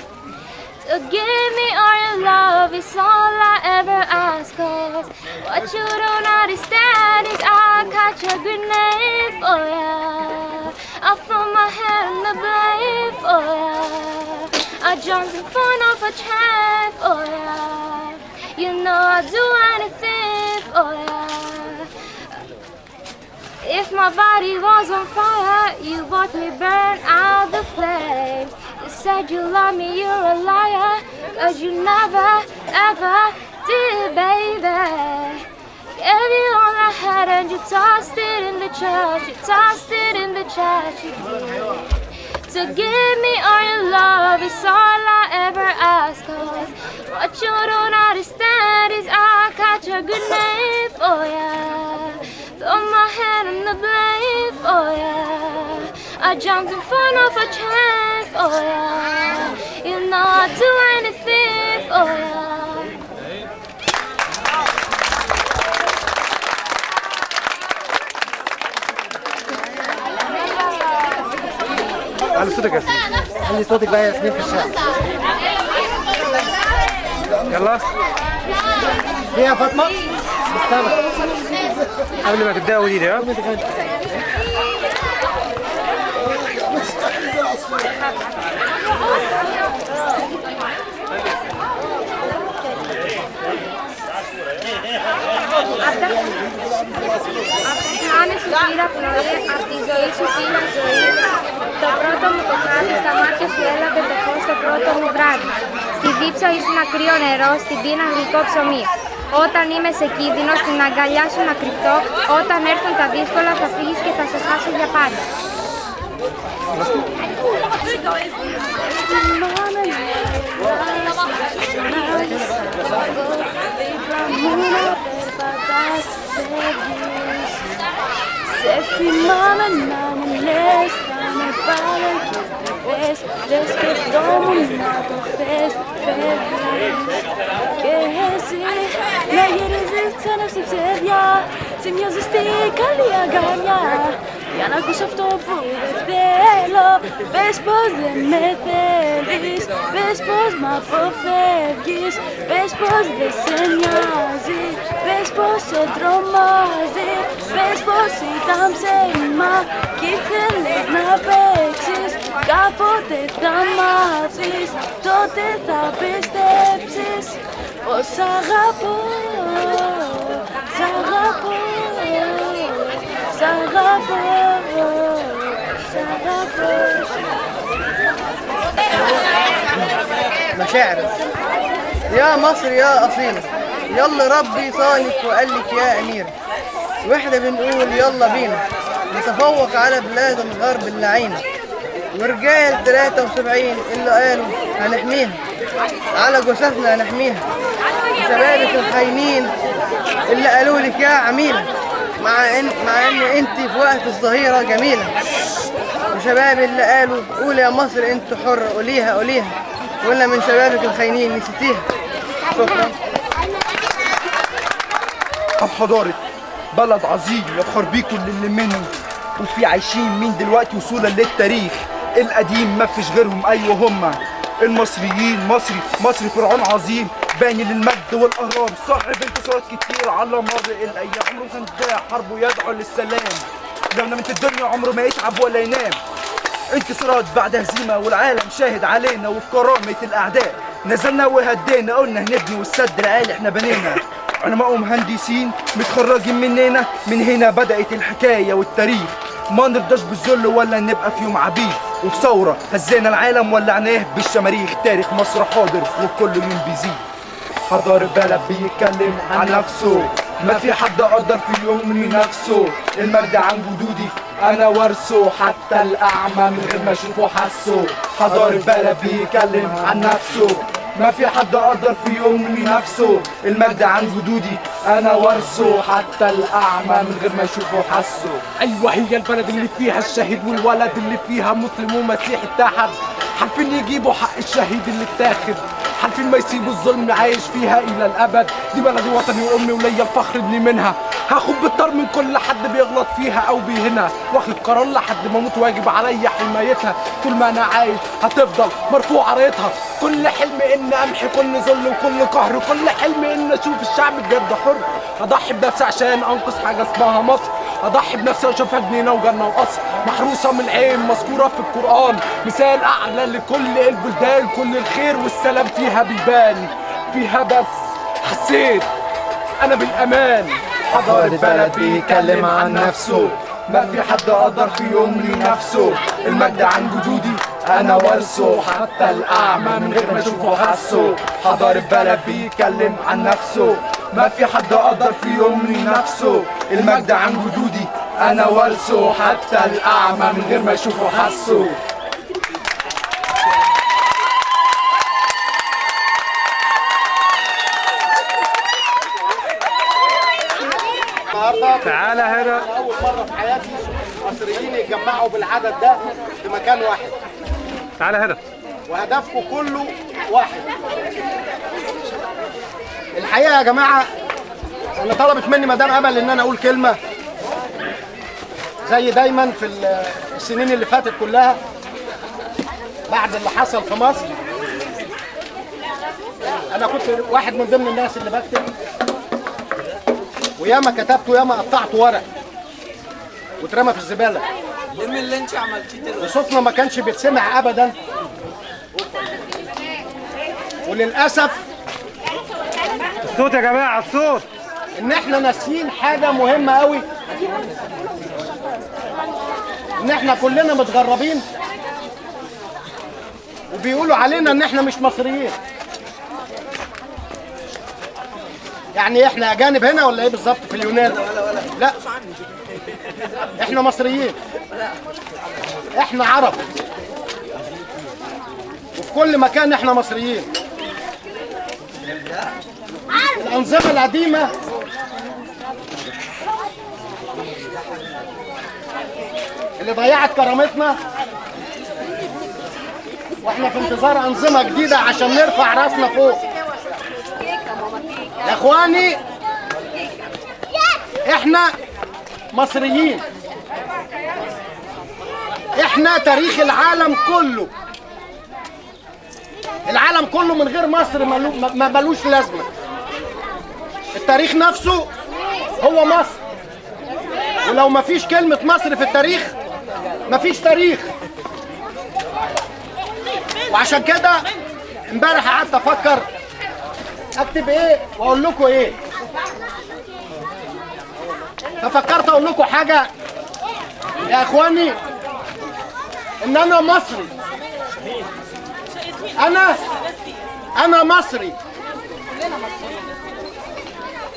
So give me all your love, it's all I ever ask. Cause what you don't understand is I catch a grenade, oh yeah. I throw my head in the blade, oh yeah. I jumped in front of a trap, oh yeah. You know I'd do anything, oh yeah. If my body was on fire, you watch me burn out the flame. You said you love me, you're a liar, 'cause you never, ever did, baby. Gave you all I had and you tossed it in the trash, you tossed it in the trash, you did. So give me all your love, it's all I ever ask. 'Cause what you don't understand is I got your good name for ya. Throw my hand in the blame for ya. I jumped in front of a chance for ya. You know I'd do anything for ya. علي صوتك يا ياسمين، علي صوتك بقى يا ياسمين في الشارع. يلا ايه يا فاطمه؟ استنى قبل ما تبدأ قولي لي ها. Άνε σου πήρα πνοή, απ' τη ζωή σου πήρα ζωή. Το πρώτο μου κομμάτι στα μάτια σου έλαβε το φως το πρώτο μου βράδυ. Στη δίψα ήσουν κρύο νερό, στην πείνα γλυκό ψωμί. Όταν είμαι σε κίνδυνο, στην αγκαλιά σου να κρυφτώ. Όταν έρθουν τα δύσκολα θα φύγεις και θα σε χάσω για πάντα. Σε θυμάμαι να μου λες, θα με πάρε και το θες. Δεν σκεφτόμουν να το θες, φεύγεις. Και εσύ να γυρίζεις ξανά στη ψεύδια, σε μια ζεστή καλή αγκαλιά. Για να ακούς αυτό που δεν θέλω, πες πως δεν με θέλεις. Πες πως μ' αποφεύγεις, πες πως δεν σε νοιάζει. Πες πως σε τρομάζει, πες πως ήταν ψέμα κι ήθελες να παίξεις. Κάποτε θα μάθεις, τότε θα πιστέψεις πως σ' αγαπώ, σ' αγαπώ, σ' αγαπώ, σ' αγαπώ. مشاعر يا مصر يا أصيل، يلا ربي صانك وقالك يا أمير. واحنا بنقول يلا بينا نتفوق على بلاد الغرب اللعينة، ورجال 73 اللي قالوا هنحميها، على جثثنا هنحميها. شبابك الخاينين اللي قالوا لك يا عميلة، مع ان انت في وقت الظهيرة جميلة. وشباب اللي قالوا قول يا مصر انت حر، قوليها قوليها، ولا من شبابك الخاينين نسيتيها. شكرا. طب حضارة بلد عظيم يفخر بيكم اللي منه، وفي عايشين مين دلوقتي وصولا للتاريخ القديم ما فيش غيرهم. ايوه هما المصريين. مصري فرعون عظيم باني للمجد والاهرام، صاحب انتصارات كتير على مر الايام. عمره كان داع حرب ويدعو للسلام، لو نامت الدنيا عمره ما يتعب ولا ينام. انتصارات بعد هزيمه والعالم شاهد علينا، وفي كرامه الاعداء نزلنا وهدينا. قلنا هنبني والسد العالي احنا بنينا، علماء ومهندسين متخرجين مننا. من هنا بدأت الحكاية والتاريخ، ما نرضاش بالذل ولا نبقى في يوم عبيد. وفي ثورة هزينا العالم ولعناه بالشماريخ. تاريخ مصر حاضر وكل يوم بيزيد. حضار البلد بيتكلم عن نفسه، ما في حد قدر في يوم من نفسه. المجد عن جدودي انا ورثه، حتى الاعمى من غير ما اشوفه حسه. حضار البلد بيتكلم عن نفسه، ما في حد قدر في يوم من نفسه. المجد عن جدودي انا ورثه، حتى الاعمى من غير ما يشوفه حسه. ايوه هي البلد اللي فيها الشهيد والولد اللي فيها مسلم ومسيحي اتحد. عارفين يجيبوا حق الشهيد اللي اتاخد، عارفين ما يسيبوا الظلم عايش فيها الى الابد. دي بلدي وطني وامي وليا الفخر ابني منها. هاخد بالطار من كل حد بيغلط فيها او بيهنها، واخد قرار لحد ما اموت واجب عليا حمايتها. طول ما انا عايش هتفضل مرفوع رايتها. كل حلم ان امحي كل ظلم وكل قهر، كل حلم ان اشوف الشعب بجد حر. اضحي بنفسي عشان انقذ حاجه اسمها مصر، اضحي بنفسي واشوفها جنينه وجنه وقصر. محروسه من العين مذكوره في القران، مثال اعلى لكل البلدان. كل الخير والسلام فيها بيبان، فيها بس حسيت انا بالامان. حضار البلد بيتكلم عن نفسه، ما في حد قدر في يوم لنفسه. المجد عن جدودي انا ورثه حتى الاعمى من غير ما اشوفه حسه. حضر البلد بيتكلم عن نفسه، ما في حد قدر في يوم لنفسه. المجد عن جدودي انا ورثه حتى الاعمى من غير ما اشوفه حسه. تعالى هنا. أول مرة في حياتي مصريين يتجمعوا بالعدد ده في مكان واحد. تعالى هنا. وهدفكم كله واحد. الحقيقة يا جماعة أنا طلبت مني مدام أمل إن أنا أقول كلمة زي دايما في السنين اللي فاتت كلها بعد اللي حصل في مصر. أنا كنت واحد من ضمن الناس اللي بكتب، وياما كتبت وياما قطعت ورق واترمى في الزباله. لم اللي انت عملتيه وصوتنا ما كانش بيتسمع ابدا. وللاسف الصوت يا جماعه، الصوت. ان احنا ناسيين حاجه مهمه قوي، ان احنا كلنا متغربين وبيقولوا علينا ان احنا مش مصريين. يعني احنا اجانب هنا ولا ايه بالظبط في اليونان؟ لا، احنا مصريين، احنا عرب، وفي كل مكان احنا مصريين. الانظمه القديمه اللي ضيعت كرامتنا، واحنا في انتظار انظمه جديده عشان نرفع راسنا فوق. يا اخواني احنا مصريين، احنا تاريخ العالم كله. العالم كله من غير مصر ما ملوش لازمه. التاريخ نفسه هو مصر، ولو ما فيش كلمه مصر في التاريخ ما فيش تاريخ. وعشان كده امبارح قعدت افكر اكتب ايه واقول لكم ايه. ففكرت اقول لكم حاجه يا اخواني، ان انا مصري. انا مصري،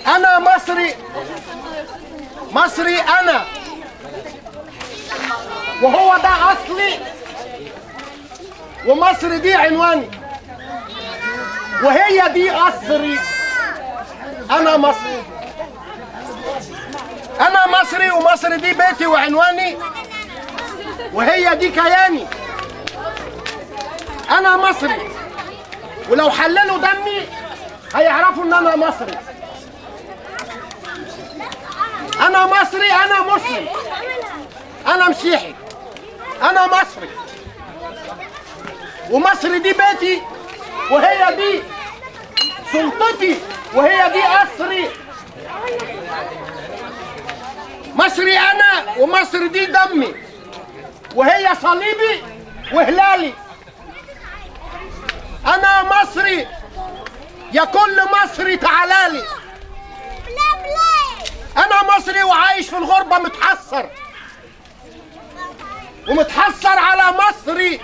انا مصري، مصري انا، وهو ده اصلي، ومصر دي عنواني، وهي دي قصري. انا مصري، انا مصري، ومصر دي بيتي وعنواني، وهي دي كياني. انا مصري، ولو حللوا دمي هيعرفوا ان انا مصري. انا مصري، انا مسلم، انا مسيحي، انا مصري، ومصر دي بيتي، وهي دي سلطتي، وهي دي قصري. مصري انا، ومصر دي دمي، وهي صليبي وهلالي. انا مصري، يا كل مصري تعالالي. انا مصري وعايش في الغربة متحسر، ومتحسر على مصري.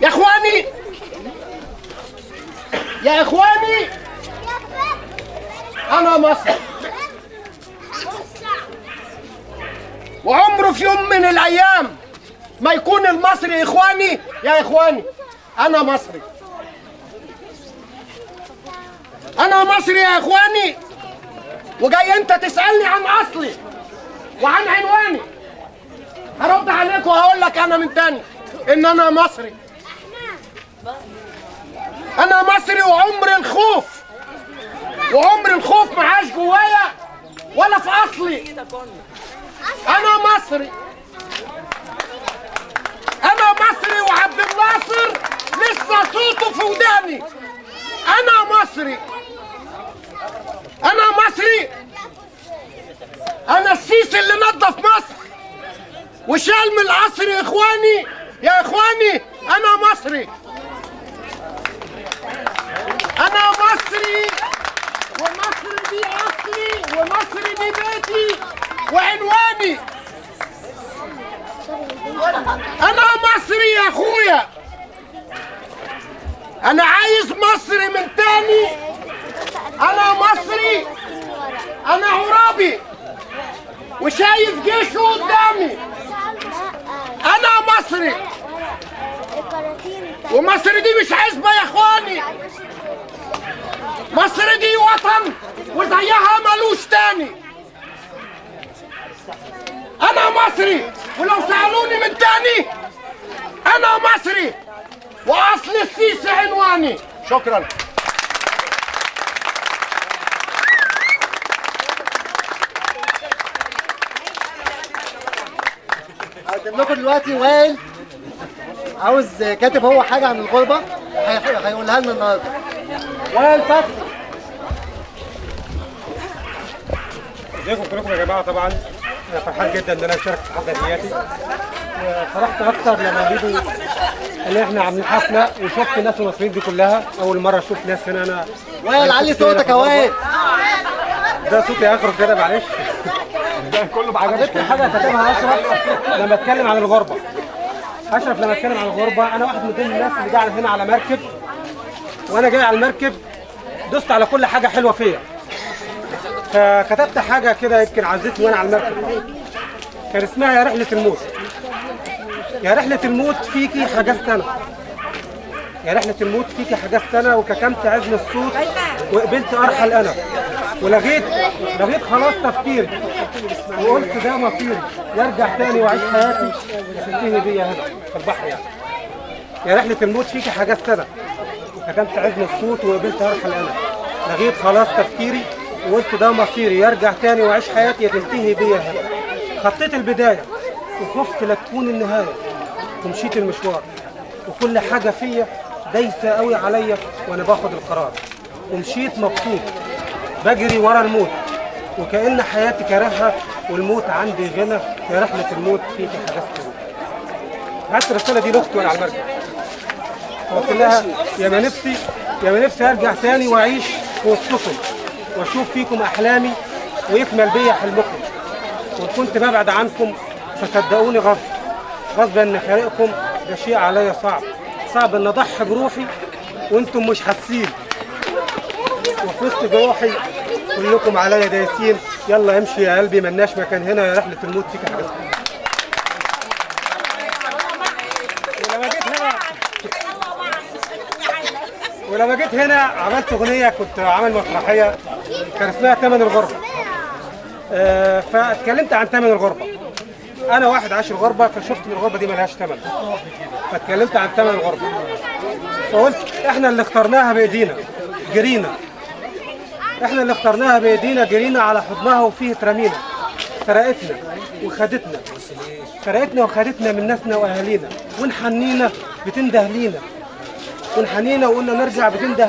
يا اخواني، يا اخواني، انا مصري، وعمره في يوم من الايام ما يكون المصري اخواني. يا اخواني انا مصري، انا مصري يا اخواني. وجاي انت تسألني عن اصلي وعن عنواني، هرد عليك وهقول لك انا من تاني ان انا مصري. انا مصري، وعمر الخوف ما عاش جوايا ولا في اصلي. انا مصري، انا مصري، وعبد الناصر لسه صوته في وداني. انا مصري، انا مصري، انا السيسي اللي نظف مصر وشال من القصر. يا اخواني، يا اخواني، انا مصري، انا مصري، ومصر دي اصلي، ومصر دي بيتي وعنواني. ومصر دي مش عزبة يا اخواني، مصر دي وطن وزيها ملوش تاني. انا مصري ولو سألوني من تاني انا مصري واصل السيسي عنواني. شكرا. هقدم لكم دلوقتي وائل عاوز كاتب هو حاجه عن الغربه هيقولها لنا النهارده. وائل فتحي. ازيكم كلكم يا جماعه؟ طبعا انا فرحان جدا ان انا اشارك في الحفله دياتي، وفرحت اكتر لما جيتوا ان احنا عاملين حفله وشفت الناس المصريين دي كلها. اول مره اشوف ناس هنا. انا وائل علي صوتك يا وائل. ده صوتي اخرج كده معلش. ده كله عجبتني حاجه كاتبها اشرف لما اتكلم عن الغربه. اشرف لما اتكلم عن الغربه، انا واحد من ضمن الناس اللي جاي هنا على مركب، وانا جاي على المركب دست على كل حاجه حلوه فيا، فكتبت حاجه كده يمكن عزتني وانا على المركب، كان اسمها يا رحله الموت. يا رحله الموت فيكي حجزت انا، يا رحله الموت فيكي حجزت انا، وكتمت عزم الصوت وقبلت ارحل انا، ولغيت خلاص تفكيري وقلت ده مصيري، يرجع تاني واعيش حياتي تنتهي بيا هنا في البحر يعني. يا رحله الموت فيكي حجزت انا، وكتمت عزم الصوت وقبلت ارحل انا، لغيت خلاص تفكيري وقلت ده مصيري، يرجع تاني واعيش حياتي تنتهي بيا هنا. خطيت البدايه وخفت لا تكون النهايه، ومشيت المشوار وكل حاجه فيا دايسه قوي عليا وانا باخد القرار، ومشيت مبسوط بجري ورا الموت وكأن حياتي كارهها والموت عندي غنى. يا رحلة الموت فيكي حجزت. بعت الرسالة دي لأختي وأنا على المركب، قلت لها يا ما نفسي أرجع تاني وأعيش في وسطكم وأشوف فيكم أحلامي ويكمل بيا حلمكم، وإن كنت ببعد عنكم فصدقوني غصب إن فارقكم ده شيء عليا صعب إن أضحي بروحي وأنتم مش حاسين، وفي وسط جروحي كلكم عليا دايسين. يلا امشي يا قلبي ملناش مكان هنا، يا رحلة الموت فيك حجزت. ولما جيت هنا عملت اغنيه، كنت عامل مسرحيه كان اسمها ثمن الغربه. فاتكلمت عن ثمن الغربه. انا واحد عاش الغربه فشفت ان الغربه دي ملهاش ثمن، فاتكلمت عن ثمن الغربه. فقلت احنا اللي اخترناها بايدينا جرينا، احنا اللي اخترناها بايدينا جرينا على حضنها وفيه ترمينا، سرقتنا وخدتنا من ناسنا واهالينا، ونحنينا بتنده لينا، ونحنينا وقلنا نرجع بتنده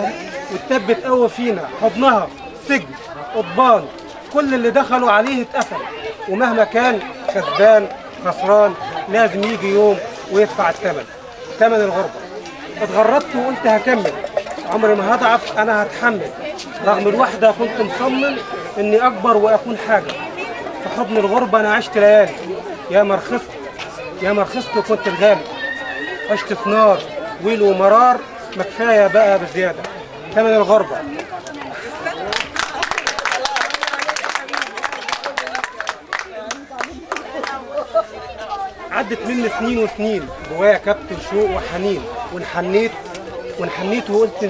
وتثبت قوي فينا. حضنها سجن قضبان، كل اللي دخلوا عليه اتقفل، ومهما كان كسبان خسران لازم يجي يوم ويدفع الثمن، ثمن الغربه. اتغربت وقلت هكمل، عمري ما هضعف انا هتحمل، رغم الوحده كنت مصمم اني اكبر واكون حاجه. في حضن الغربه انا عشت ليالي، يا ما رخصت وكنت الغالي، عشت في نار ويل ومرار، ما كفايه بقى بزياده ثمن الغربه. عدت مني سنين وسنين، جوايا كابتن شوق وحنين، ونحنيت وقلت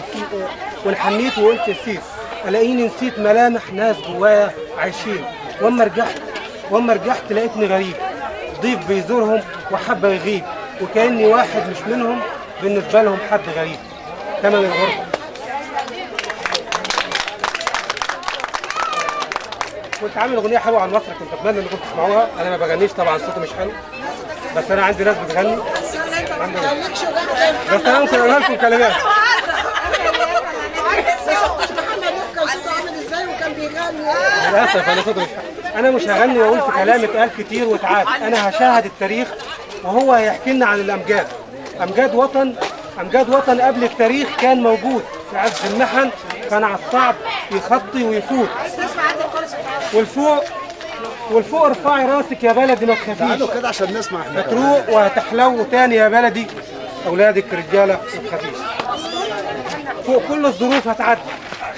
نسيت، الاقيني نسيت ملامح ناس جوايا عايشين. واما رجعت لقيتني غريب، ضيف بيزورهم وحب يغيب، وكاني واحد مش منهم بالنسبه لهم حد غريب، ثمن الغربه. كنت عامل اغنيه حلوه عن مصر، كنت اتمنى انكم تسمعوها. انا ما بغنيش طبعا، صوتي مش حلو، بس انا عندي ناس بتغني، بس انا ممكن اقولها لكم كلمات. للاسف انا صوتي مش حلو، انا مش هغني واقول في كلام اتقال كتير واتعاد، انا هشاهد التاريخ وهو هيحكي لنا عن الامجاد. امجاد وطن قبل التاريخ كان موجود في عز المحن، كان على الصعب يخطي ويفوت. والفوق ارفعي راسك يا بلدي ما تخافيش، تعالوا كده عشان نسمع احنا هتروق وهتحلو تاني يا بلدي، اولادك رجاله ما تخافيش. فوق كل الظروف هتعدي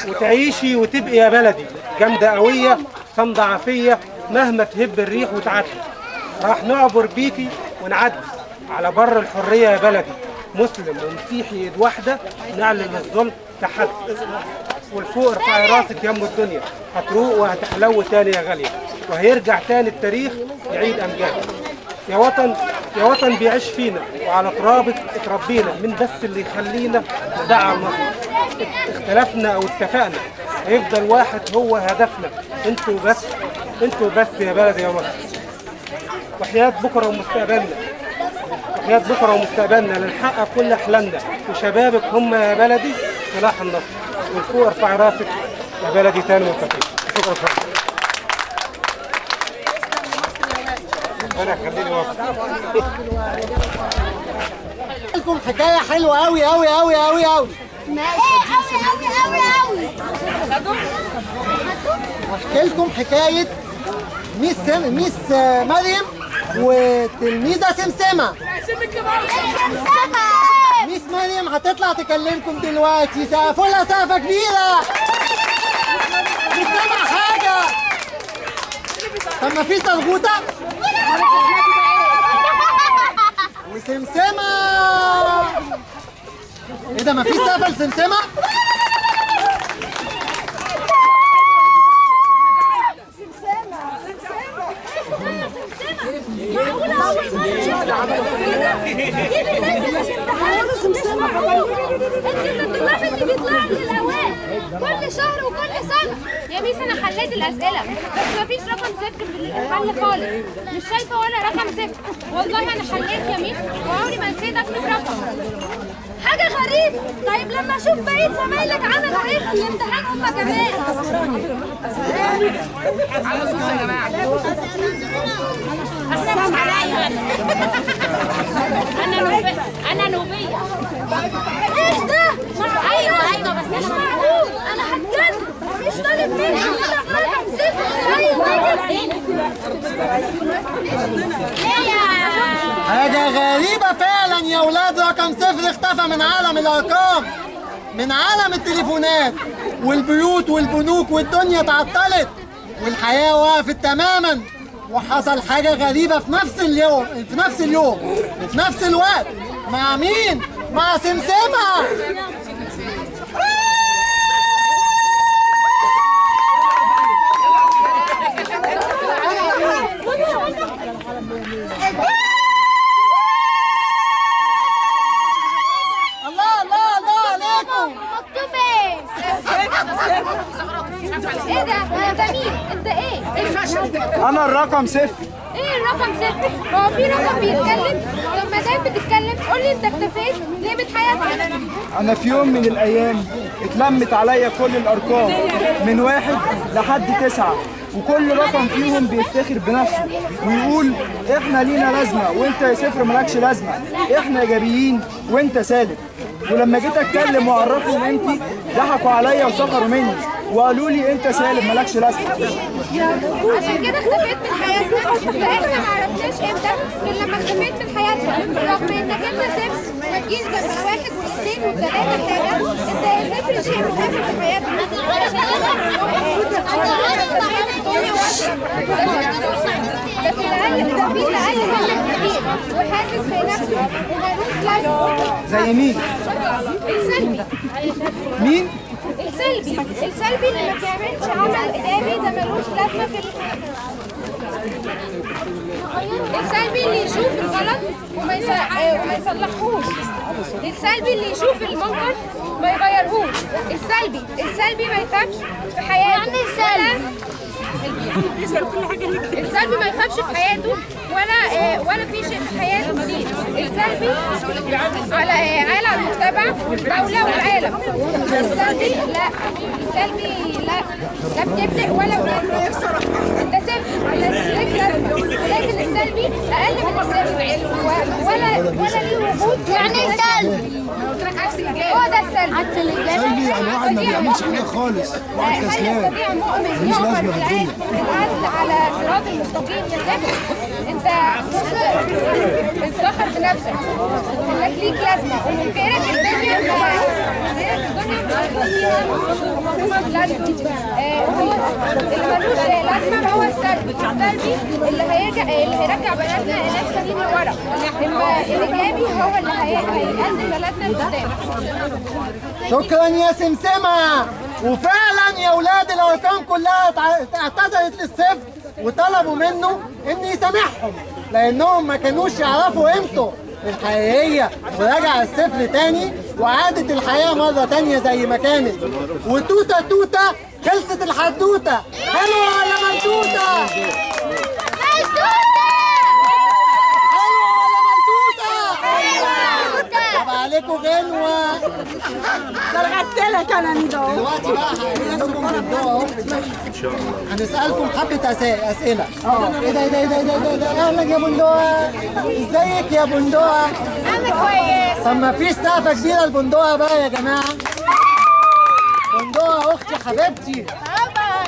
وتعيشي وتبقي يا بلدي جامده قويه صمده عافيه، مهما تهب الريح وتعدي. راح نعبر بيكي ونعدي على بر الحريه يا بلدي، مسلم ومسيحي ايد واحده نعلن الظلم تحدي. والفوق ارفعي راسك يا ام الدنيا، هتروق وهتحلو تاني يا غاليه، وهيرجع تاني التاريخ يعيد امجاده. يا وطن يا وطن بيعيش فينا، وعلى ترابك اتربينا، من بس اللي يخلينا نزعل مصر. اختلفنا او اتفقنا، هيفضل واحد هو هدفنا، انتوا بس يا بلد يا مصر. وحياة بكره ومستقبلنا لنحقق كل احلامنا، وشبابك هم يا بلدي سلاح النصر. والفوق ارفعي راسك يا بلدي تاني وخفيف. شكرا. انا خليني واثق. لكم حكايه حلوه قوي قوي قوي قوي قوي. احكي لكم حكايه ميس مريم وتلميذه سمسمه. ميس مريم هتطلع تكلمكم دلوقتي، سقفوا لها سقفه كبيره. مش سامع حاجه. طب ما في سرغوطه؟ وسمسمه. ايه ده، ما في سقفه لسمسمه؟ كل شهر وكل سنة يا ميس انا حليت الاسئله بس مفيش رقم صفر في الحل خالص، مش شايفه ولا رقم صفر. والله انا حليت يا ميس وعمري ما نسيت اكتب رقم. حاجه غريبه. طيب لما اشوف بقيه زمايلك عملوا ايه في الامتحان هم كمان. على صوت يا جماعه. السلام عليكم. انا نوبيه. ايش ده؟ ايوه بس مش معقول، انا هتجنن. مفيش طالب مني رقم صفر. ايوه حاجة غريبة فعلا يا ولاد، رقم صفر اختفى من عالم الأرقام، من عالم التليفونات والبيوت والبنوك، والدنيا اتعطلت والحياة وقفت تماما. وحصل حاجة غريبة في نفس اليوم وفي نفس الوقت. مع مين؟ مع سمسمة. ايه ده مين؟ انت ايه الفشل ده؟ انا الرقم صفر. ايه الرقم صفر؟ هو في رقم بيتكلم؟ طب ما دام بتتكلم قول لي انت اختفيت ليه من حياتك؟ انا في يوم من الايام اتلمت عليا كل الارقام من 1 لحد 9، وكل رقم فيهم بيفتخر بنفسه ويقول احنا لينا لازمه وانت يا صفر مالكش لازمه، احنا ايجابيين وانت سالب. ولما جيت اتكلم واعرفهم انتي ضحكوا عليا وسخروا مني وقالوا لي انت سالب مالكش لازمه. عشان كده اختفيت من حياتنا. فاحنا ما عرفناش امتى غير لما اختفيت من حياتنا، رغم انك انت صفر ما تجيش جنب الواحد والاثنين والثلاثه حاجه. انت يا صفر شيء مهم في حياتنا. عشان كده ده في الاقل منك كتير وحاسس بنفسه ومالوش لازمه. زي مين؟ السلبي. مين؟ السلبي اللي ما بيعملش عمل اداري ده ملوش لازمه في السلبي اللي يشوف الغلط وما يصلحوش. السلبي اللي يشوف المنكر ما يغيرهوش. السلبي ما يخافش في حياته. السلبي ما يخافش في حياته ولا في شيء في حياته جديد. السلبي على المجتمع دولة والعالم. السلبي لا بتبدأ ولا انت صفر. لكن السلبي اقل من الصفر ولا ليه وجود. يعني سلبي هو ده السلبي. سلبي يعني واحد ما بيعملش حاجة خالص، واحد كسلان ملوش لازمة في الدنيا. العدل على صراط المستقيم يا صفر. انت بتفخر بنفسك انك ليك لازمه ومن غيرك الدنيا ملوش لازمه هو السلبي اللي هيرجع بلدنا ناس سنين لورا. الايجابي هو اللي هيقدم بلدنا لقدام. شكرا يا سمسمة. وفعلا يا ولاد الارقام كلها اعتذرت للصفر وطلبوا منه ان يسامحهم لانهم ما كانوش يعرفوا قيمته الحقيقيه، ورجع الصفر تاني وعادت الحياه مره تانيه زي ما كانت. وتوته توته خلصت الحدوته. حلوه ولا ملتوته؟ طب عليكم غنوة. شرغت لك انا ندو. دلوقتي بقى هنسألكم بالدعاء ان شاء الله. هنسألكم حبة أسئلة. ايه ده اهلا يا بندقة. ازيك يا بندقة؟ انا كويس. طب ما فيش سقفة كبيرة لبندقة بقى يا جماعة. بندقة اختي حبيبتي. طبعا.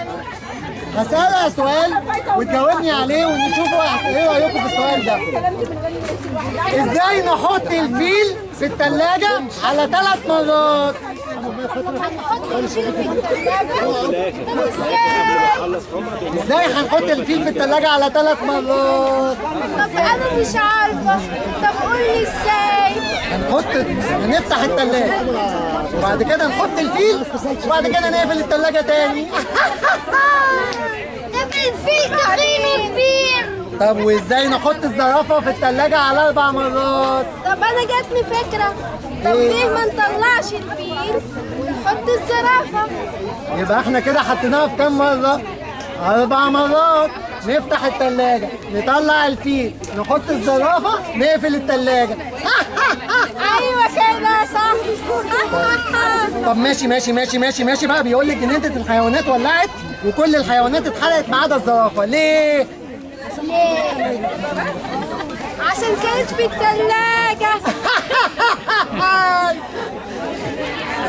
هسألها سؤال وتجاوبني عليه ونشوف ايه رأيكم في السؤال ده. ازاي نحط الفيل في الثلاجة على 3 مرات؟ ازاي هنحط الفيل في الثلاجة على 3 مرات؟ طب انا مش عارفه. طب قول لي ازاي؟ هنفتح الثلاجة وبعد كده نحط الفيل وبعد كده نقفل الثلاجة تاني. طب الفيل تخين كبير. طب وازاي نحط الزرافة في الثلاجة على 4 مرات؟ طب انا جاتني فكره. طب ليه ما نطلعش الفيل ونحط الزرافه؟ يبقى احنا كده حطيناها في كام مرة؟ 4 مرات. نفتح الثلاجة نطلع الفيل نحط الزرافة نقفل الثلاجة. ايوه كده صح. طب ماشي بقى. بيقول لك جنينة الحيوانات ولعت وكل الحيوانات اتحرقت ما عدا الزرافة. ليه؟ عشان كانت في الثلاجة.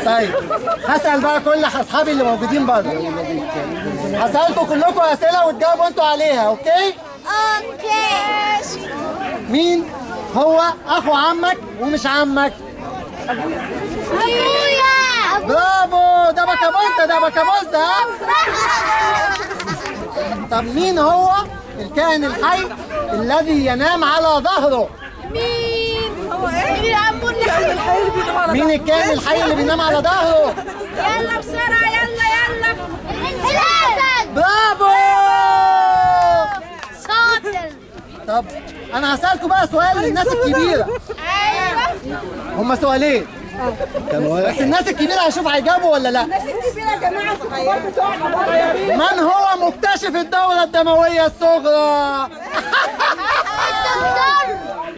طيب هسأل بقى كل اصحابي اللي موجودين بره. هسألكم كلكم أسئلة وتجاوبوا انتوا عليها. اوكي؟ اوكي. مين هو اخو عمك ومش عمك؟ ايوه. برافو. ده بكابوزة ها؟ طب مين هو الكائن الحي الذي ينام على ظهره؟ مين هو ايه؟ مين العمود اللي مين الكائن الحي اللي بينام على ظهره؟ يلا بسرعة يلا. الأسد. برافو. شاطر. طب انا هسألكم بقى سؤال للناس الكبيرة. ايوه. هما سؤالين بس الناس الكبيرة هشوف هيجاوبوا ولا لا. الناس الكبيرة يا جماعة الصغيرين بتوعنا صغيرين. من هو مكتشف الدورة الدموية الصغرى؟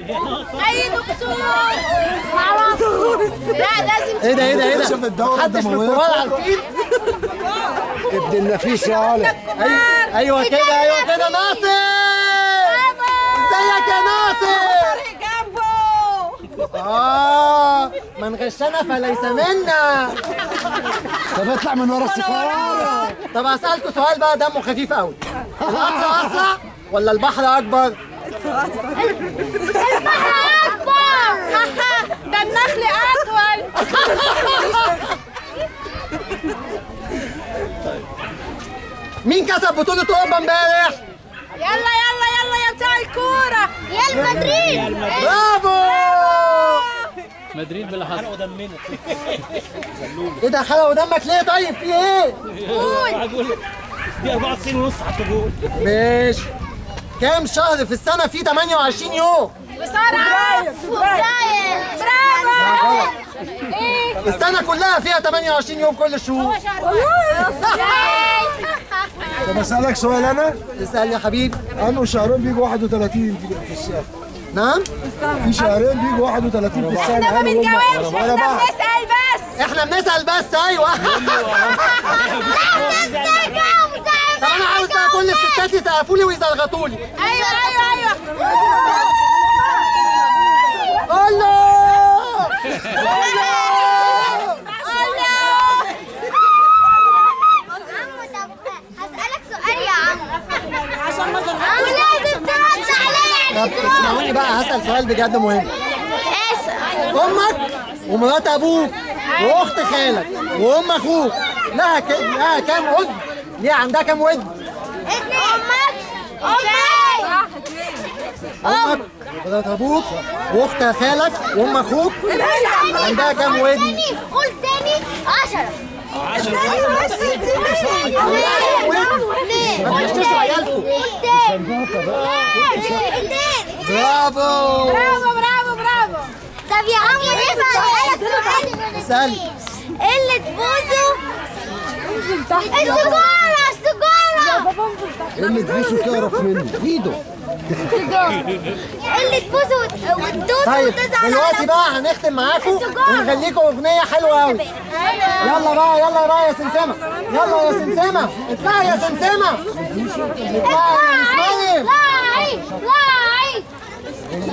الدكتور. اي دكتور. معرفش. لا لازم. ايه ده محدش من الكبار عارفين؟ ابن النفيس يا علي. ايوه كده ناصر. ازيك يا ناصر؟ من غشنا فليس منا. طب اطلع من ورا السفارة. طب هسألكوا سؤال بقى دمه خفيف قوي. القطر أسرع ولا البحر أكبر؟ البحر أكبر. ده النخل أطول. مين كسب بطولة أوروبا امبارح؟ يلا يا بتاع الكورة. يا مدريد. برافو. مدريد بالحق ودمنا. ايه ده حرق ودمك ليه طيب؟ في ايه؟ قول. دي 94 ونص حتى جول. ماشي. كام شهر في السنة فيه 28 يوم؟ بسرعة. فبراير. برافو. ايه؟ السنة كلها فيها 28 يوم كل الشهور. طب اسألك سؤال انا؟ اسأل يا حبيبي. انه شهرين بيجوا 31 في السنة. نعم؟ في شهرين بيجوا 31 في السنة. احنا ما بنجاوبش، احنا بنسأل بس. احنا بنسأل بس. ايوه. طب انا عاوز بقى كل الستات يسقفوا لي ويزلغطوا لي. ايوه. هسألك سؤال يا عم. عشان مثلا ولازم ترد عليا. طب اسمعوني بقى هسأل سؤال بجد مهم. اسأل. امك ومرات ابوك واخت خالك وام اخوك لها كام ود؟ ليه عندها كام ود؟ امك مرات ابوك واخت خالك وام اخوك عندها كام ود؟ قول تاني 10. ما تغششوا عيالكم. برافو طب يا عم اسألك سؤال. اسألي. اللي تبوسه السجارة اللي تبوسه تعرف منه ايده. اللي تبوسه وتدوسه طيب وتزعل. دلوقتي بقى هنختم معاكم ونخليكم اغنيه حلوه قوي. يلا بقى يا سمسمه، يلا يا سمسمه، اطلعي يا سمسمه، اطلعي يا اسماعيل. لاعي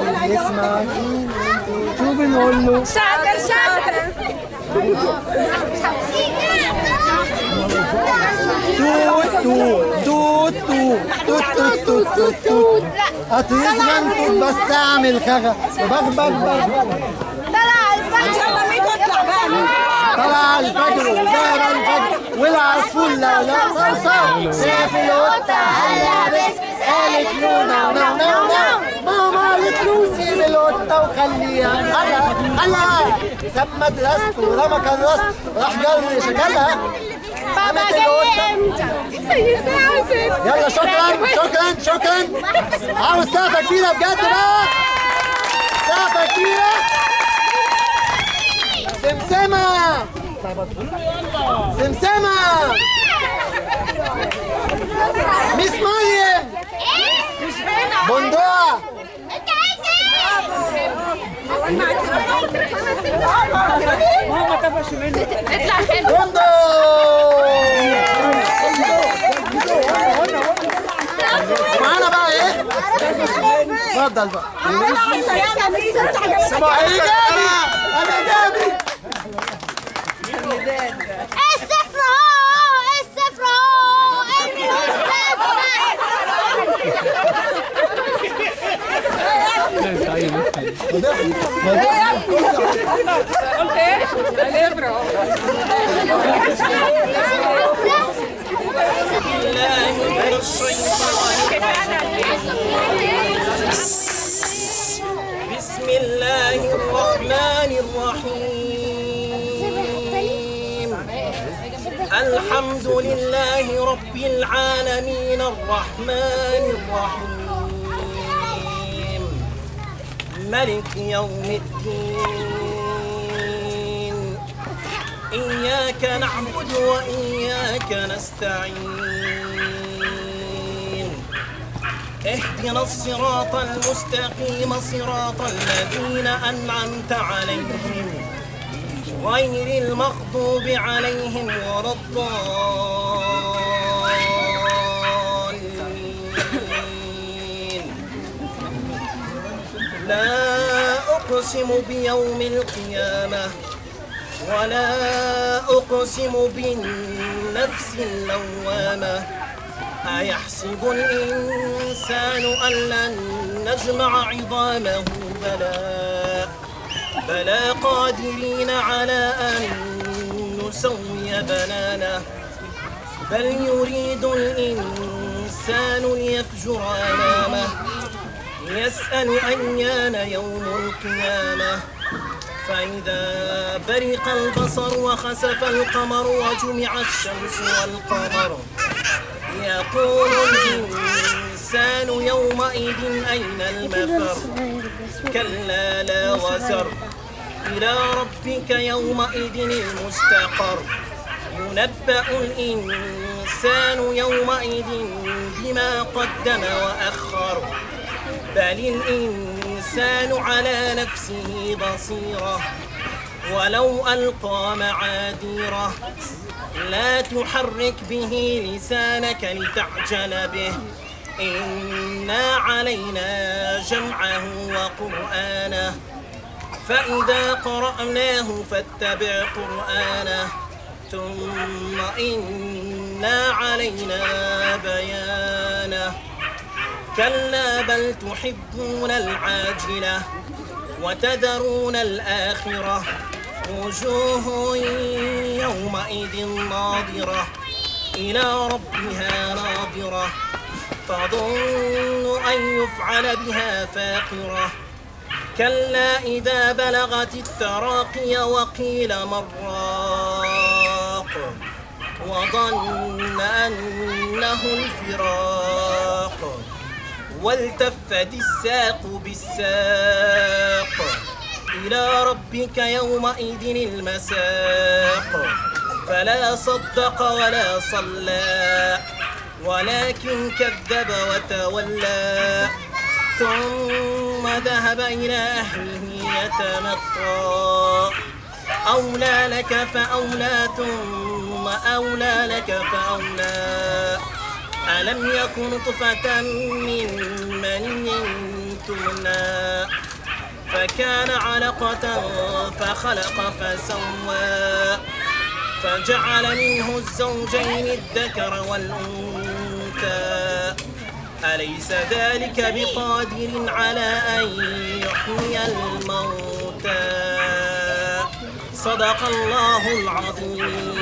اللي يسمع شو بنقول له؟ شاطر توت هتزغن بس اعمل خغا طلع الفجر وظهر الفجر والعصفور لا صار شاف القطة هلبس قالت له نو نو نو نو ماما قالت له سيب القطة وخليها خلها ساب مدرسته ورمى كراسته راح جري شكلها قامت القطة. يلا شكرا عاوز سقفة كبيرة بجد بقى، سقفة كبيرة. سمسمة ميس مريم بندقة اطلع حلو. معانا بقى ايه؟ اتفضل بقى. صباح الخير. انا جابي. السفر اهو قلت ايه؟ الابره بسم الله الرحمن الرحيم. الحمد لله رب العالمين الرحمن الرحيم ملك يوم الدين. إياك نعبد وإياك نستعين. اهدنا الصراط المستقيم صراط الذين أنعمت عليهم غير المغضوب عليهم ولا الضالين. لا أقسم بيوم القيامة ولا أقسم بالنفس اللوامة. أيحسب الإنسان أن لن نجمع عظامه بلى قادرين على أن نسوي بنانه. بل يريد الإنسان ليفجر أمامه يسأل أيان يوم القيامة. فإذا برق البصر وخسف القمر وجمع الشمس والقمر يقول الإنسان يومئذ أين المفر. كلا لا وزر إلى ربك يومئذ المستقر. ينبأ الإنسان يومئذ بما قدم وأخر. بل الإنسان على نفسه بصيرة ولو ألقى معاذيره. لا تحرك به لسانك لتعجل به. إنا علينا جمعه وقرآنه فإذا قرأناه فاتبع قرآنه ثم إنا علينا بيانه. كلا بل تحبون العاجلة وتذرون الآخرة وجوه يومئذ ناظرة إلى ربها ناظرة تظن أن يفعل بها فاقرة كلا إذا بلغت التراقي وقيل من راق وظن أنه الفراق والتفت الساق بالساق إلى ربك يومئذ المساق فلا صدق ولا صلى ولكن كذب وتولى ثم ذهب إلى أهله يتمطى أولى لك فأولى ثم أولى لك فأولى ألم يكن طفة من مني تمنى فكان علقة فخلق فسوى فجعل منه الزوجين الذكر والأنثى أليس ذلك بقادر على أن يحيي الموتى صدق الله العظيم.